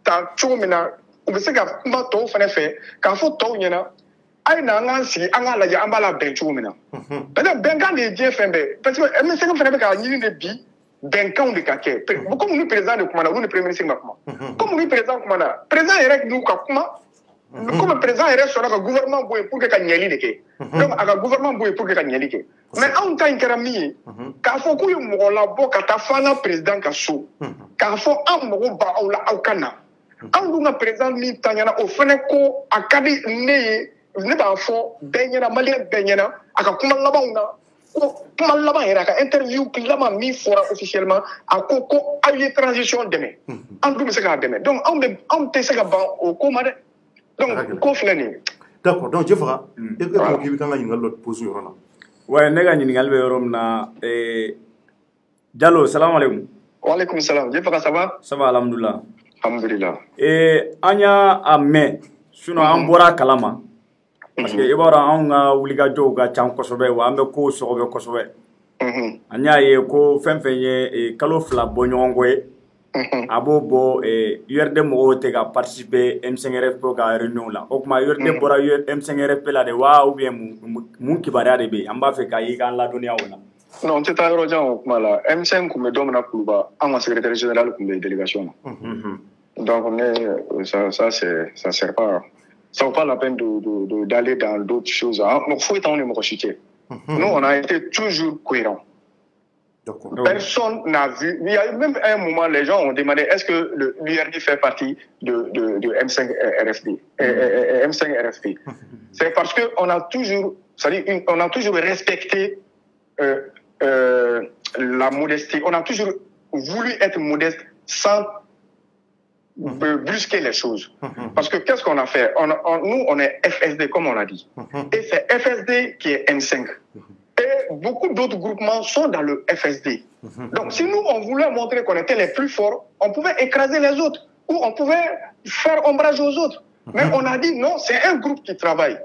ta chomina ou sera kuma to fana fait ka fo to nyena ay na nga si anga la ja ambala ben chomina peut-être ben kan de je fembe parce que même c'est comme fana ka nyini de bi ben kan de ka ke comme nous président de kuma na nous premier ministre kuma comme nous président kuma na président erek nous ka kuma comme président est sur le gouvernement pour que Kanyeli de ke donc le gouvernement pour que Kanyeli ke mais en tant que ami quand faut que mo la bo kata fana président ka so quand faut am mo ba ou la au kana en dunga président ni tanyana o fene ko akadi ne ba fo benyana malien benyana aka kuma labauna ko kuma laba era ka interview lama mi fora officiellement ako ko ayi transition demain en dunga se ka demain donc on te se ka ba o ko ma donc ko flani d'accord donc je ferai et ko ki kan ngani ngalot pose yorona ouais ne ga nyini ngalbe yorom na Diallo salam alaikum wa alaikum salam je ferai ça va alhamdulillah anya amen suno an bora kalama parce que ibara an ga wuliga jo ga chan kosobe wa ambe ko sobe kosobe anya ye ko fenfenye kalo fla bonyongoe abo bo URD mo te ga participer M5RF pour ga réunion là o kuma URD bora M5RF la de wa ou bien mun kibara de be amba fe ka yi kan la dunia wala non c'est ta rojan kuma la M5 kuma domina kuba en secrétaire général kuma délégation donc ça sert pas ça vaut pas la peine d'aller dans d'autres choses donc faut étant on est nous on a été toujours cohérents. Personne n'a vu. Il y a même un moment, les gens ont demandé est-ce que l'URD fait partie de M5RFP. M5RFP. C'est parce que on a toujours respecté la modestie. On a toujours voulu être modeste sans brusquer les choses. Parce que qu'est-ce qu'on a fait? Nous, on est FSD, comme on l'a dit. Et c'est FSD qui est M5. Et beaucoup d'autres groupements sont dans le FSD. Donc, si nous, on voulait montrer qu'on était les plus forts, on pouvait écraser les autres ou on pouvait faire ombrage aux autres. Mais on a dit non, c'est un groupe qui travaille.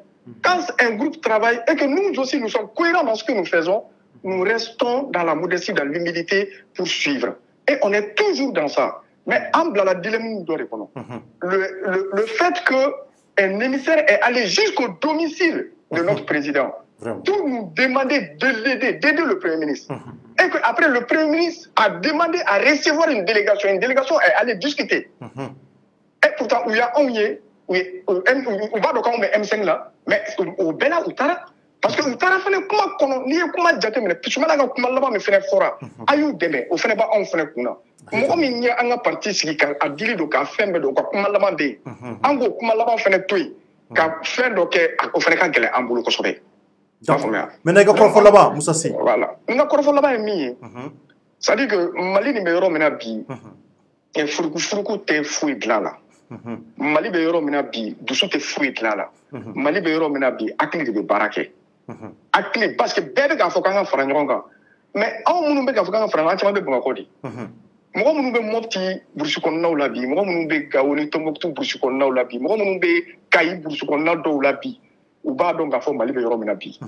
Quand un groupe travaille et que nous aussi, nous sommes cohérents dans ce que nous faisons, nous restons dans la modestie, dans l'humilité pour suivre. Et on est toujours dans ça. Mais en la dilemme, nous doit répondre. Le fait qu'un émissaire est allé jusqu'au domicile de notre président, pour nous demander de l'aider, d'aider le Premier ministre. Et qu'après, le Premier ministre a demandé à recevoir une délégation. Une délégation est allée discuter. Et pourtant, il y a on va donc on met M5 là, mais au Bela Outara, parce que Outara fait comment ni comment jate mais puis là comment là-bas me fait fora. Ayu deme, au fait pas on fait kuna. Moi mi nya anga parti siki a dili do ka fembe do comment là-bas be. Ango comment là-bas fait toi. Ka faire do ke au fait ka gele ambulu ko sobe. Mais n'a pas là-bas, Moussa Si. Voilà. N'a pas là-bas est mis. Ça dit que Mali ni meilleur mena bi. Et furuku te fouille de là. Mali meilleur mena bi. Doucement te fouille de là. Mali meilleur mena bi. Akili de barake. Akili parce que bébé quand faut qu'on fasse un ronga. Mais on nous met quand faut qu'on fasse un ronga, tu vas be bongakodi. Moi nous be moti bursuko na ulabi. Moi nous be gaoni tomboktu bursuko na ulabi. Moi nous be kai bursuko na do ulabi. Ou ba donc à fond Mali be yoro menabi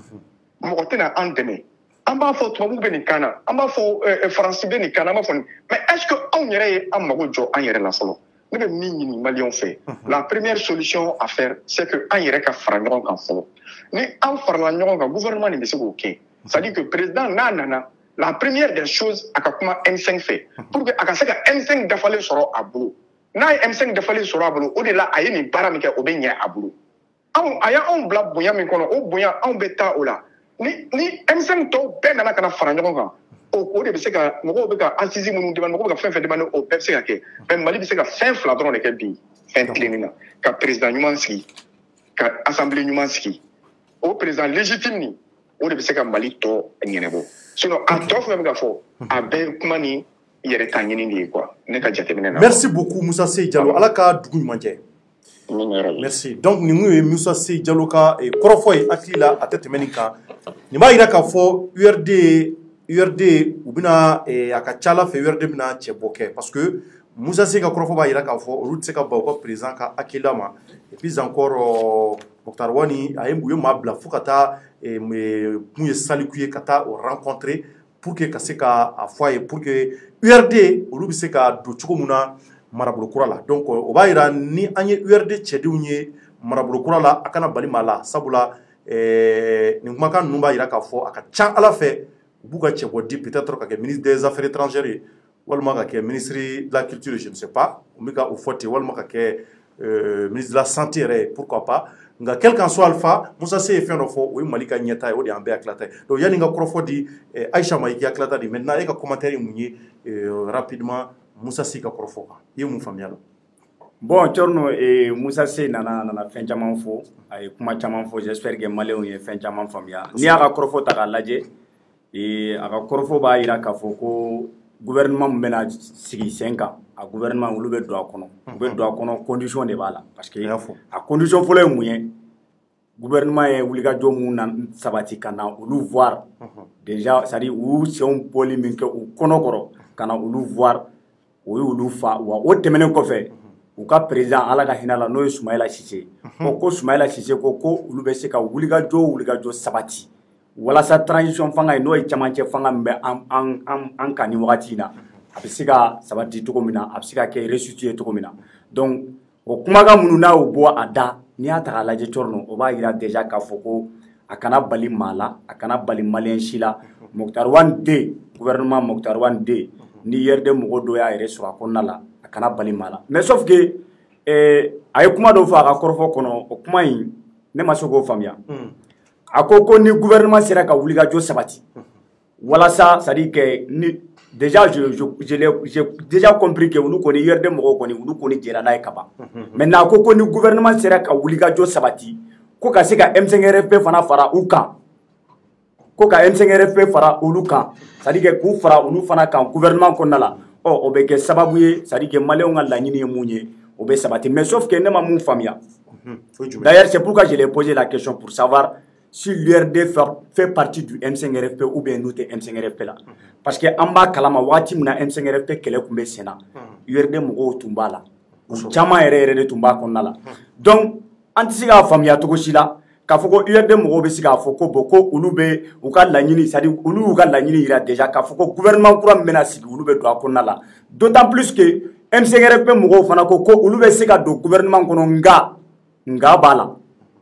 mo ko tena andeme amba fo to mu be ni kana amba fo France be ni kana ma fo mais est-ce que on yere am mago jo an yere la solo ne be ni Malion fait la première solution à faire c'est que an yere ka frangon kan solo ni an farla nyon ka gouvernement ni be se OK ça dit que président nanana la première des choses aka kuma M5 fait pour que aka saka M5 dafale soro abulu na M5 dafale soro abulu au delà ayi ni baramike obenya abulu aya on bla bonya min kono o bonya on beta ola ni M5 to ben na kana fara nyon kan o de be se ka mo be ka assisi munu de mo be ka fen de ban o be se ka ke ben Mali be se ka fen fladron de ke bi fen cleanina ka président Nyumanski ka assemblée Nyumanski o président légitime ni o de be se ka Mali to nyenebo sinon a to même ka fo a be kuma ni yere tanyini ni quoi ne ka jate menena. Merci beaucoup Moussa Sey Diallo alaka dugu manje. Merci. Donc, nous avons Moussa Sey Diallo et Korofoy Akila à tête menika. Nous avons dit que URD ou bien Akachala fait URD bina tcheboke parce que Moussa Sey Korofoy va ira kafo route seka bako président ka Akila ma et puis encore Mokhtar Wani a ye ma bila fo ka taa mun ye Saliku ye ka taa o rencontrer pour que ka se ka a fɔ a ye pour que URD olu bɛ se ka don cogo min na marabolo kura la donc o b'a yira ni an ye URD cɛdenw ye marabolo kura la a kana bali maa la sabula nin kumakan ninnu b'a yira k'a fɔ a ka ca Ala fɛ u b'u ka cɛ bɔ di peut-être ka kɛ ministre des affaires étrangères ye walima ka kɛ ministre de la culture je ne sais pas u bɛ ka o fɔ ten walima ka kɛ ministre de la santé yɛrɛ pourquoi pas nka quel qu'en soit alpha Musa Se ye fɛn dɔ fɔ o ye Mali ka ɲɛta ye o de y'an bɛɛ hakilata ye donc yanni n ka kɔrɔfɔ di Aïcha ma i k'i hakilata di maintenant e ka commentaire ye mun ye rapidement Musa Se ka kɔrɔfɔ kan i ye mun faamuya la. Bon Thierno Musa Se nana fɛn caman fɔ a ye kuma caman fɔ j'espère que maliyɛnw ye fɛn caman faamuya n'i y'a ka kɔrɔfɔ ta k'a lajɛ a ka kɔrɔfɔ b'a yira k'a fɔ ko gouvernement min bɛna sigi sen kan a gouvernement olu bɛ don a kɔnɔ u bɛ don a kɔnɔ condition de b'a la parce que a condition fɔlɔ ye mun ye gouvernement ye wulikajɔ mun na sabati ka na olu voir déjà c'est à dire u senw bɔli min kɛ u kɔnɔ kɔrɔ ka na olu voir o ye olu fa wa o tɛmɛnen kɔfɛ u ka président Ala ka hinɛ la n'o ye Soumaïla Cissé ko Soumaïla Cissé ko olu bɛ se ka wulikajɔ sabati walasa transition fanga ye n'o ye camancɛ fanga min bɛ an kan ni wagati in na a bɛ se ka sabati cogo min na a bɛ se ka kɛ restituer cogo min na donc o kumakan minnu n'a y'o bɔ a da n'i y'a ta k'a lajɛ Thierno o b'a yira déjà k'a fɔ ko a kana bali maa la a kana bali maliyɛn si la Mokhtar Wani den gouvernement Mokhtar Wani den ni IRD mɔgɔ dɔ y'a yɛrɛ sɔrɔ a kɔnɔna la a kana bali maa la mais sauf que a ye kuma dɔ fɔ a ka kɔrɔfɔ kɔnɔ o kuma in ne ma se k'o faamuya a ko ni gouvernement sera ka wulikajɔ sabati walasa c'est à dire que ni déjà j'ai déjà compris que olu kɔni IRD mɔgɔw kɔni olu kɔni jɛra n'a ye ka ban maintenant a ko ni gouvernement sera ka wulikajɔ sabati ko ka se ka M5RFP fana fara u kan ko ka M5RFP fara olu kan c'est à dire que k'u fara olu fana kan gouvernement kɔnɔna la o bɛ kɛ sababu ye c'est à dire que maliyɛnw ka laɲini ye mun ye o bɛ sabati mais sauf que ne ma mun faamuya d'ailleurs c'est pourquoi je l'ai posé la question pour savoir si l'URD fait partie du M5RFP ou bien nous t'es M5RFP là. Parce que en bas kalama wati muna M5RFP kele kumbe sena. URD moko tumba la. Chama ere de tumba konna la. Donc anti ga famia to sila ka foko URD moko be siga foko boko ulu be u ka laɲini c'est à dire ulu ka laɲini ira déjà ka foko gouvernement kura mena sigi ulu be do akonna la. D'autant plus que M5RFP moko fana ko ulu be siga do gouvernement kono nga bala.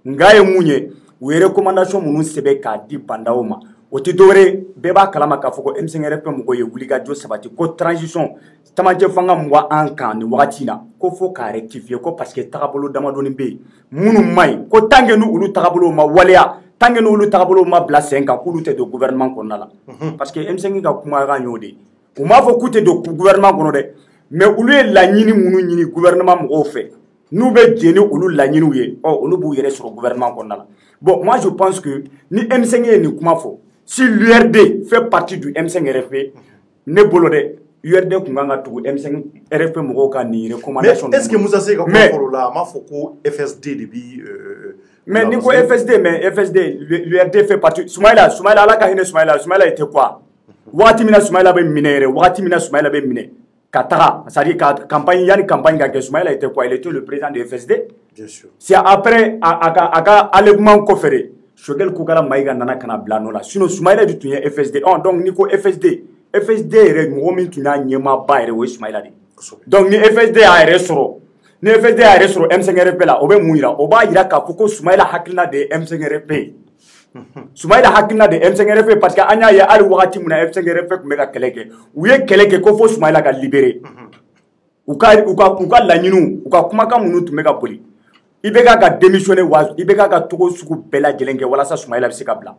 Nga ye munye u ye recommandation minnu sɛbɛn k'a di bandaw ma o tɛ dɔwɛrɛ bɛɛ b'a kalama k'a fɔ ko M5RFP mɔgɔw ye wulikajɔ sabati ko transition camancɛ fanga min bɔ an kan nin wagati in na ko fo k'a rectifier ko parce que tagabolo damadɔni bɛ yen minnu ma ɲi ko tant que ni olu tagabolow ma waleya tant que ni olu tagabolow ma bila sen kan k'olu tɛ don gouvernement kɔnɔna la parce que M5 ka kumakan y'o de ye u m'a fɔ k'u tɛ don gouvernement kɔnɔ dɛ mais olu ye laɲini minnu ɲini gouvernement mɔgɔw fɛ n'u bɛ jɛn ni olu laɲiniw ye olu b'u yɛrɛ sɔrɔ gouvernement kɔnɔna la. Bon, moi je pense que ni M5 est ni kuma fo, si l'URD fait partie du M5RFP, ne bolo de URD kunganga tugu M5RFP moko ka ni recommandation. Mais est-ce que Musa Se ka ko la ma fo ko FSD de bi mais ni ko FSD mais FSD l'URD fait partie Soumaïla ala ka hine Soumaïla était quoi? Wati mina Soumaïla be minere, wati mina Soumaïla be mine. Katara, c'est-à-dire campagne yani campagne ka Soumaïla était quoi? Il était le président de FSD. Bien sûr. C'est après aka enlèvement kofere Choguel Koukala Maïga nana kana blano la sinon Soumaïla du tunya FSD donc niko FSD re mɔgɔ min tun y'a ɲɛmaaba yɛrɛ o ye Soumaïla de donc ni FSD a yɛrɛ sɔrɔ M5RFP la o bɛ mun yira o b'a yira k'a fɔ ko Soumaïla hakilina de ye M5RFP Soumaïla hakilina de M5RFP parce que an y'a ye hali wagati min na M5RFP tun bɛ ka kɛlɛ kɛ u ye kɛlɛ kɛ ko fo Soumaïla ka libérer u ka laɲiniw u ka kumakan minnu tun bɛ ka boli i bɛ ka démissionner wa i bɛ ka togo sugu bɛɛ lajɛlen kɛ walasa Soumaïla bɛ se ka bila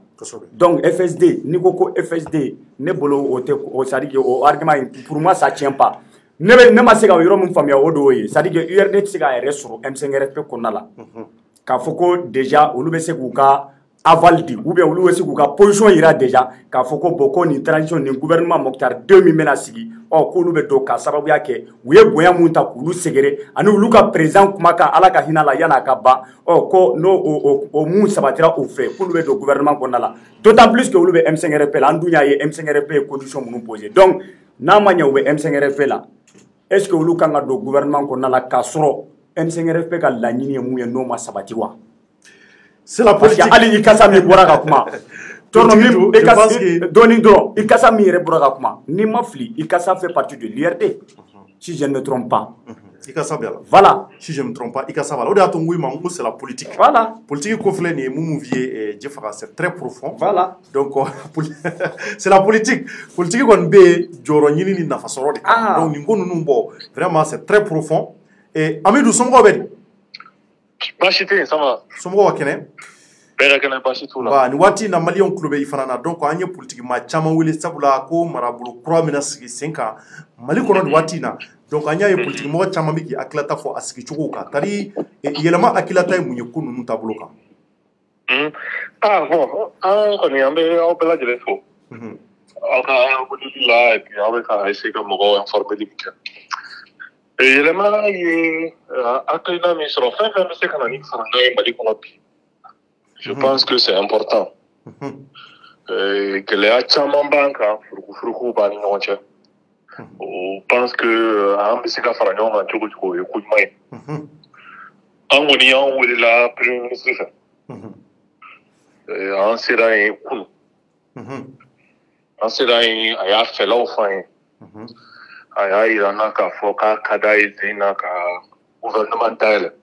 donc FSD ni ko FSD ne bolo o tɛ o c'est à dire o argument pour moi ça tient pas ne ma se ka yɔrɔ min faamuya o de y'o ye c'est à dire que URD tɛ se k'a yɛrɛ sɔrɔ M5RFP kɔnɔna la k'a fɔ ko déjà olu bɛ se k'u ka aval di ou bien olu bɛ se k'u ka position yira déjà k'a fɔ ko bon ko nin transition nin gouvernement Mokhtar 2 min bɛna sigi k'olu bɛ don ka sababuya kɛ u ye bonya mun ta k'olu sɛgɛrɛ ani olu ka président kumakan Ala ka hinɛ la yan'a ka ban ko n'o o mun sabatira u fɛ k'olu bɛ don gouvernement kɔnɔna la d'autant plus que olu bɛ M5RFP la an dun y'a ye M5RFP ye condition minnu posé donc n'a ma ɲɛ u bɛ M5RFP la est ce que olu kan ka don gouvernement kɔnɔna la k'a sɔrɔ M5RFP ka laɲini ye mun ye n'o ma sabati wa c'est la politique ali ikasa mi bora ka kuma torno mi ikasa doni dro ikasa mi re bora ka kuma ni mafli ikasa fait partie de l'IRD si je ne me trompe pas ikasa bela voilà si je me trompe pas ikasa bela o de atongo ima ngo c'est la politique voilà politique ko flé ni mumu vie jefaka c'est très profond voilà donc c'est la politique kon be joro nyini ni nafa soro de donc ni ngonu numbo vraiment c'est très profond et Amidou somgo be Bashite ça va somgo wa kene bera kana bashitu la wa ni wati na malion club e fanana donc anye politique ma chama wele sabula ko marabulu croix mina 5 ans mali kono ni wati na donc anya ye politique mo chama miki akilata fo asiki chukuka tari yelama akilata e munye kunu nutabulu ka ah bon on est ambe au pela de fo aka budi la et puis avec essayer comme go informer limite et yelama ye akina mi sur fin mais c'est quand même ça ngai mali kono pi je pense que c'est important que les achama banka furuku ba ni nonche on pense que ambisika faranyo nga chuko yo kujmai angoni an wele la premier ministre an sera en kun an sera en aya fela o fain aya irana ka foka kada izina ka gouvernemental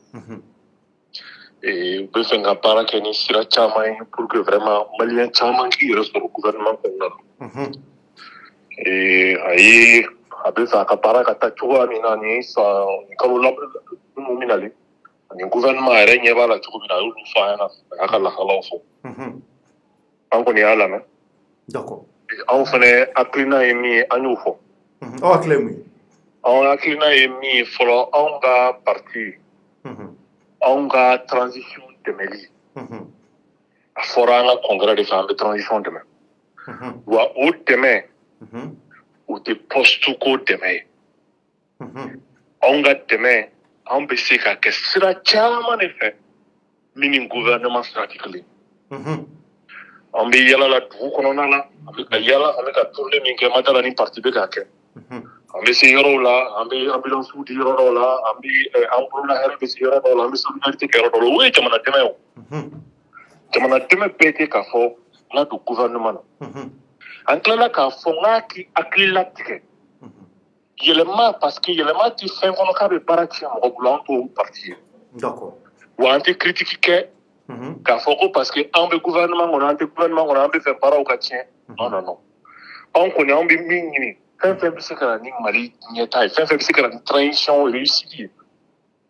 et be fenga para que ni sira chama pour que vraiment malien chama qui reste au gouvernement comme et ayi abesa ka para ka ta chuwa mina ni sa ko la no minali ni gouvernement re nyeba la chuko mina lu fa na aka la khala fo an ko ni ala na d'accord an fane aklina emi anyu fo o aklemi an aklina emi folo an ga parti an ga transition de meli a fora na congrès de femme de transition de wa o demain ou des postes ko demain on ga demain on be se ka ke sira chama ne fait mini gouvernement stratégique on be yala la du kono na la avec yala avec a tourner min ke madala ni parti be ka ke on be se yoro la on be ambulance ou di yoro la on be ambrona her be se yoro la on be solidarité ke yoro la oui jamana demain pété ka fo la du gouvernement Antlala ka fonga ki aklilatike. Yelema parce que yelema ti fin kono ka be baraki mo bulan to parti. D'accord. Wa anti critique ka foko parce que en be gouvernement on anti gouvernement on be faire para o ka tien. Non. On connaît on be mingi. Fin bi sekara ni mali nyeta fin bi sekara ni transition réussie.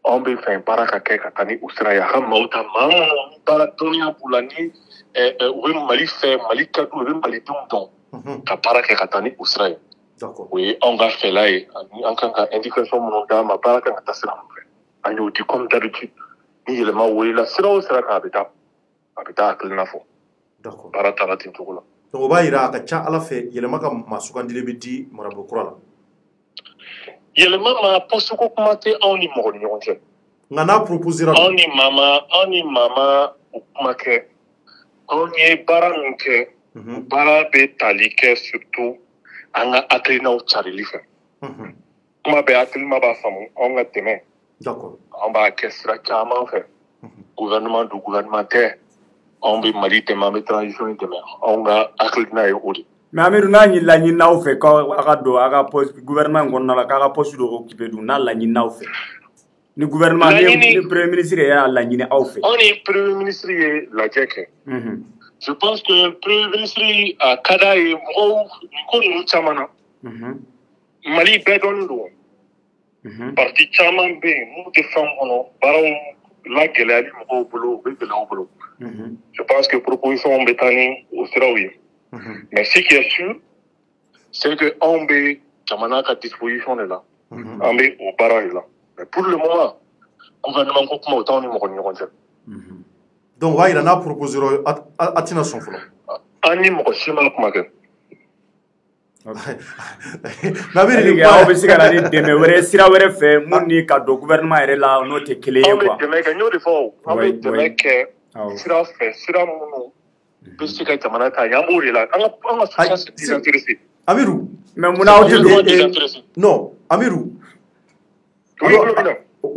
On be faire para ka ke ka tani Australia ha mauta mamu para tonia pulani oui mali fait mali ka do mali don ka para ke katani Australia. D'accord. Oui, on va faire là en tant qu'indication mon dame ma para ka tasira fait. Anyo di comme d'habitude. Ni le ma oui la sera ka habita aklina fo. D'accord. Para taratin to la. Donc ba ira ka cha ala fe yele maka masukandile biti marabo kurala. Yele ma posuko kumate on ni mo ni onje. Ngana proposera on ni mama kumake. On y baranke bara be talike surtout anga atlina o charilifa kuma be atlima ba famu on ga teme d'accord on ba kesra chama fait gouvernement du gouvernementaire on be marite ma transition de mer on ga atlina e odi mais amiru na ni la ni naw fe ko aga do aga poste gouvernement ngonna la aga poste do occuper du na la ni naw fe ni gouvernement ni premier ministre ya la ni aw fe on est premier ministre la jeke je pense que le premier ministre a kada et ko no chamana mali bedon do parti chaman be mu de fam ono baro la gelali mo bolo be de la bolo je pense que proposition betani au serawi mais ce qui est sûr c'est que on be chamana ka disposition là on be au barrage là mais pour le moment gouvernement ko kuma autant ni mo ko donc wa ira na proposero atina son folo ani mo ko sima kuma ke na biri ni ga obisi kana ni deme were sira were fe munni ka do gouvernement ere la no te clé quoi deme ka nyori fo abe deme ke sira fe sira munu bisi ka tamana ta yamburi la anga success désintéressé Amirou mais muna o non Amirou oui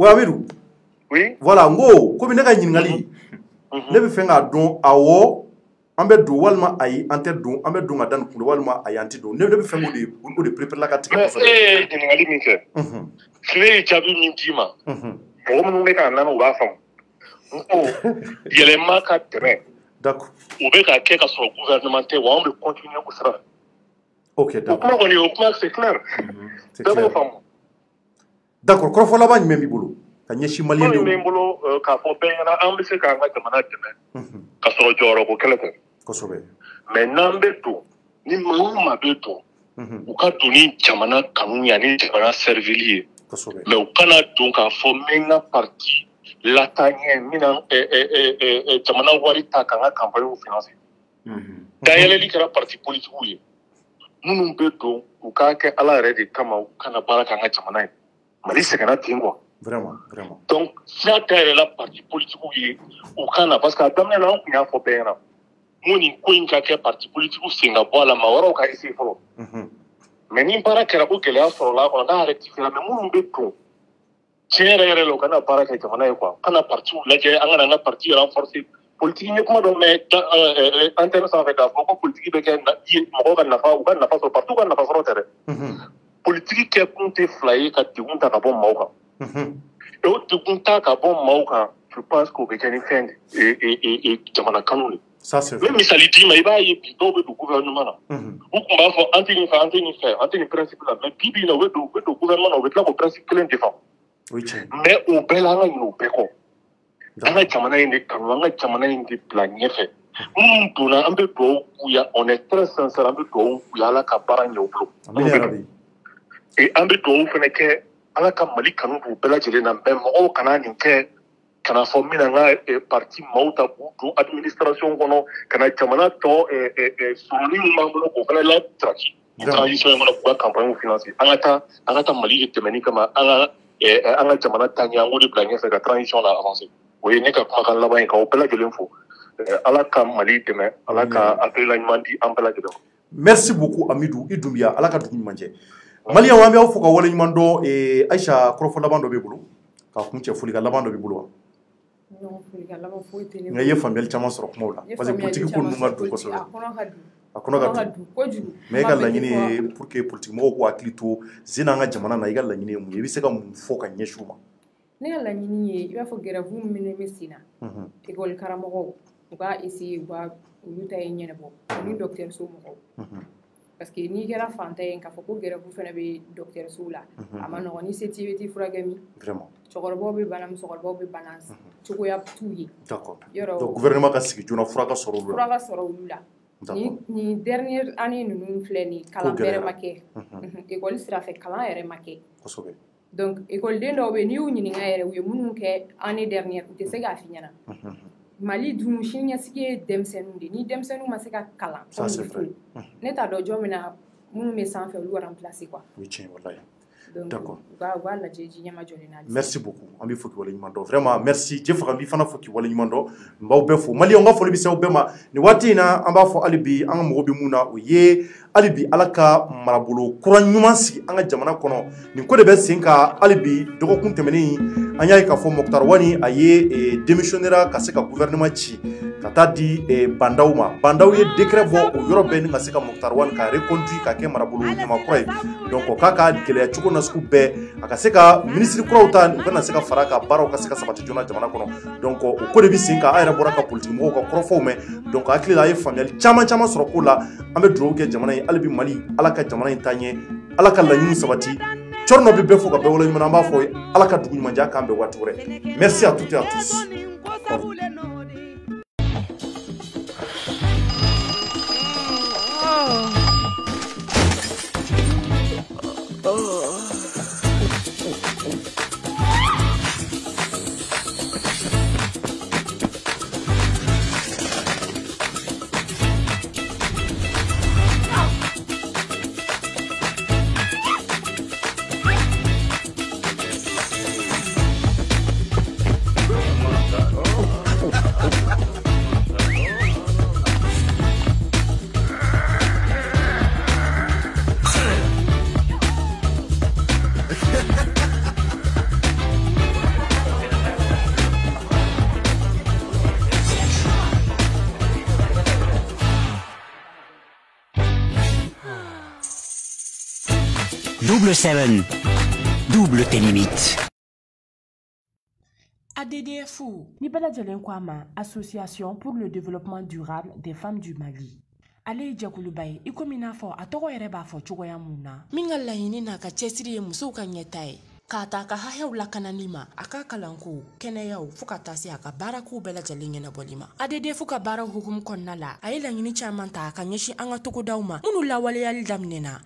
Amirou oui voilà ngo ko bi naka nyingali ne bɛ fɛ k'a dɔn awɔ an bɛ don walima ayi an tɛ don an bɛ don ka da nin kun walima ayi an tɛ don ne bɛ fɛ k'o de préparer la ka tigɛ kosɛbɛ. ye ɲininkali min kɛ tile ye jaabi min d'i ma mɔgɔ minnu bɛ k'a lamɛn u b'a faamu n ko yɛlɛma ka tɛmɛ u bɛ ka kɛ ka sɔrɔ gouvernement tɛ wa anw bɛ continuer o sira. ok d'accord o kuma kɔni o kuma c'est clair bɛɛ b'o faamu. d'accord kɔrɔfɔ laban jumɛn b'i bolo ka ɲɛsin maliyɛndenw ma. min bɛ n bolo k'a fɔ bɛɛ ɲɛna an bɛ se k'an ka jamana dɛmɛ ka sɔrɔ jɔyɔrɔko kɛlɛ tɛ. kosɛbɛ. mais n'an bɛ don ni maa o maa bɛ don u ka don ni jamana kanu ye ani jamana servili ye mais u kana don k'a fɔ n bɛ n ka parti lataaɲɛ n bɛna jamana wari ta k'an ka campagne financer dayɛlɛli kɛra parti politiques ye minnu bɛ don u k'a kɛ ala yɛrɛ de kama u kana baara k'an ka jamana ye mali sɛgɛnna ten quoi. Vraiment, vraiment. Donc, si on a la partie politique, ou parce qu'à demain, on a fait bien. Moi, ni ko in ka kɛ parti politique senga bɔ a la maa wɛrɛw ka essayer fɔlɔ. Mais ni baara kɛra ko gɛlɛya sɔrɔla a kɔnɔ n'a rectifié la mais minnu bɛ don tiɲɛ yɛrɛ yɛrɛ la u kana baara kɛ jamana ye quoi kana partiw lajɛ an kana an ka parti renforcer politique ye kuma dɔ mɛn antenne sanfɛ k'a fɔ ko politique bɛ kɛ mɔgɔw ka nafa u ka nafa sɔrɔ parti ka nafa sɔrɔ tɛ dɛ. Politique kɛ kun tɛ fila ye ka degun ta ka bɔ maaw kan. Et au degun ta ka bɔ maaw kan je pense qu'o bɛ kɛ ni fɛn jamana kanu de. Ça c'est vrai. Même misali d'i ma i b'a ye bi dɔw bɛ don gouvernement na. U tun b'a fɔ an tɛ nin fɛ an tɛ nin fɛ an tɛ nin principe la mais bi bi in na u bɛ don gouvernement na u bɛ tila k'o principe kelen défend. Mais o bɛɛ la an ka ɲinɛ o bɛɛ kɔ. An ka jamana in de kanu an ka jamana in de bila ɲɛfɛ. Minnu donna an bɛ dugawu k'u ye on est très sincère an bɛ dugawu k'u ye Ala ka baara ɲɛ u bolo. Et an bɛ dugawu fana kɛ Ala ka Mali kanu k'u bɛɛ lajɛlen na mais mɔgɔw kana nin kɛ kana fɔ n bɛna n ka parti maaw ta k'u don administration kɔnɔ kana jamana tɔ sɔrɔli min b'an bolo k'o fana latraki transition in kɔnɔ k'u ka campagne financer an ka taa Mali de dɛmɛni kama an ka jamana taa ɲɛ an k'o de bila ɲɛfɛ ka transition la avancer o ye ne ka kumakan laban ye ka o bɛɛ lajɛlen fo Ala ka Mali dɛmɛ Ala ka hakilila ɲuman di an bɛɛ lajɛlen ma. Merci beaucoup Amidou i Dunbiya Ala ka dugu ɲuman jɛ. Maliyɛnw an bɛ aw fo ka wale ɲuman dɔn Ayisa kɔrɔfɔ laban dɔ b'i bolo ka kun cɛ foli ka laban dɔ b'i bolo wa. Nka i ye faamuyali caman sɔrɔ kumaw la parce que politique ko ninnu ka don kosɛbɛ a kɔnɔ ka don mais e ka laɲini ye pour que politique mɔgɔw k'u hakili to sen n'an ka jamana na i ka laɲini ye mun ye i bɛ se ka mun fɔ ka ɲɛsin u ma. Ne ka laɲini ye i b'a fɔ grève min bɛ sen na école karamɔgɔw u ka essayer u ka olu ta ye ɲɛnabɔ ani dɔgɔtɔrɔso mɔgɔw parce que n'i kɛra fantan ye k'a fɔ ko grève fana bɛ dɔgɔtɔrɔsow la a ma nɔgɔn ni se t'i ye i t'i furakɛ min cɛkɔrɔbaw bɛ bana musokɔrɔbaw bɛ bana cogoya t'u ye. D'accord. Donc gouvernement ka sigi joona fura ka sɔrɔ olu la. Fura ka sɔrɔ olu la. Ni dernière année ninnu filɛ nin kalan bɛrɛ ma kɛ école sira fɛ kalan yɛrɛ ma kɛ. Kosɛbɛ. Donc écoleden dɔw bɛ yen n'i y'u ɲininka yɛrɛ u ye minnu kɛ année dernière u tɛ se k'a f'i ɲɛna. Mali dun siniɲɛsigi ye denmisɛnninw de ni denmisɛnninw ma se ka kalan. Ça c'est vrai. Ne t'a dɔn jɔn min na minnu bɛ sanfɛ olu remplacer quoi. O ye tiɲɛ walahi. D'accord. Merci beaucoup. On bɛ fo k'i wale ɲuman dɔn. Vraiment merci. Jɛ faga n b'i fana fo k'i wale ɲuman dɔn. N b'aw bɛɛ fo. Maliyɛnw ka foli bɛ se aw bɛɛ ma. Nin waati in na an b'a fɔ hali bi an ka mɔgɔ bɛ mun na o ye hali bi Ala ka marabolo kura ɲuman sigi an ka jamana kɔnɔ. Nin ko de bɛ sen ka hali bi dɔgɔkun tɛmɛnen an y'a ye k'a fɔ Mokutari Wani a ye démissionnaire ka se ka gouvernement ci ka taa di bandaw ma. Bandaw ye décret bɔ o yɔrɔ bɛɛ ni ka se ka Mokutari Wani ka reconduit ka kɛ marabolo ɲamakura ye. Donc k'a ka gɛlɛya cogo na sugu bɛɛ a ka se ka ministre kuraw ta u kana se ka fara ka baaraw ka se ka sabati joona jamana kɔnɔ. Donc o ko de bɛ sen ka an yɛrɛ bɔra ka politique mɔgɔw ka kɔrɔfɔw mɛn. Donc hakili la a ye faamuyali caman sɔrɔ ko la an bɛ dugawu kɛ jamana in hali bi Mali Ala ka jamana in taa ɲɛ Ala ka laɲiniw sabati. Cɔri dɔ bɛ bɛɛ fo ka bɛɛ wale ɲuman an b'a fɔ Ala ka dugu ɲuman jɛ k'an bɛn waati wɛrɛ. Merci à toutes et à tous. Double 7. Double tes limites. ADDF, Nibela Djelenkwama, Association pour le développement durable des femmes du Mali. Ale Jakulubai, ikomina fo atoko ereba fo chugoya muna. Mingala yinina ka chesiri muso ka nyetai. Kata ka hahew lakananima aka kalanku keneyaw fuka tasi aka baraku bela jalinge na bolima adede fuka bara hukum konnala ayela ngini chamanta ka nyeshi anga tukudauma munu lawale yal damnena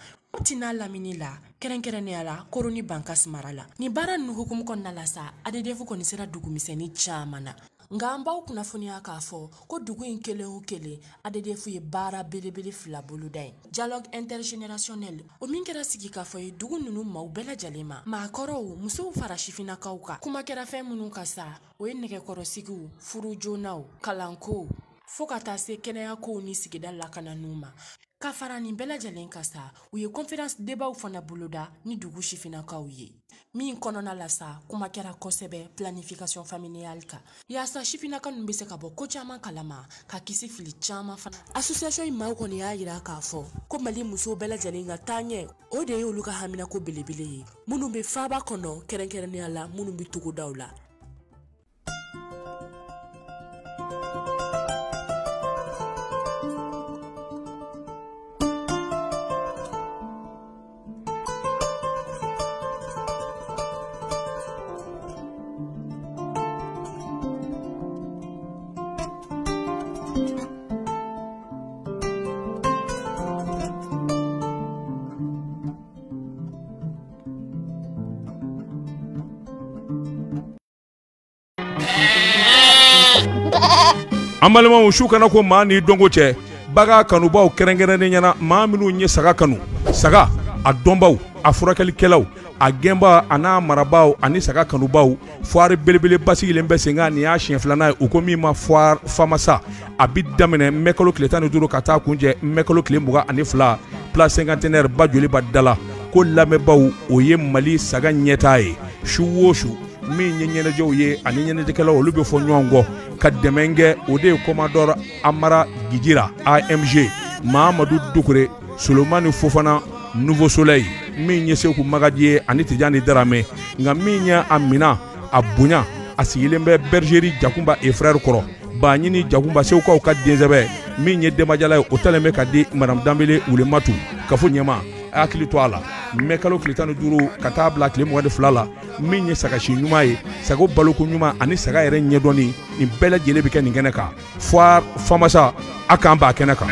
tina laminila kerenkerene ala koroni bankas marala ni bara nu hukum konnala sa adede fuko ni sera dugumiseni chamana ngamba ukunafuni akafo ko dugu inkele ukele adede fuye bara belebele fila boludai dialogue intergénérationnel o minkera sigi kafo ye dugu nunu maw bela jalema ma koro muso farashifina kauka kuma kera fe munu kasa o ye nege koro sigu furu jonaw kalanko fokata se keneya ko ni sigida lakana numa kafara ni bela jalen kasa u ye conférence débat fana boloda ni dugu shifina kauye min konona la sa kuma kera kosebe planification familiale ka yasa shifina kan mbese ka bo ko chama kalama ka kisi fili chama fana association ima ko ni ayira ka fo ko mali muso bela jalinga tanye o de yulu ka hamina ko belebele munu be faba kono kerenkerene ala munu bi tugu dawla Amalama ushu kana ko ma ni dongo che baga kanu baw kerengere nyana ma minu nye saga kanu saga a dombaw a furakali kelaw a gemba ana marabaw ani saga kanu baw foire belebele basi lembe senga ni a chien flana u ko mi ma foire famasa abid damene mekolo kletani duro kata kunje mekolo klemuga ani fla place cinquantenaire bajoli badala ko lamebaw o ye Mali saga nyetaye shuwoshu mi nyenyene jow ye ani nyenyene kala olu be fo nyongo ka demenge ode commandeur Amara Gidira AMG Mamadou Doucouré Souleymane Fofana Nouveau Soleil mi nyese ku magadie ani Tidjani Darame nga mi nya Amina abunya asigilembe bergerie Jakumba et frère Koro ba nyini Jakumba sewka ka denzebe mi nye demajala hoteleme ka di madame Dambele Oulematu kafo nyema akili toala mekalo klitano duru kata bla kle mo de flala minye saka shinyumaye sako baloko nyuma ani saka yere nyedoni ni bela jele bike ni geneka foire famasa akamba keneka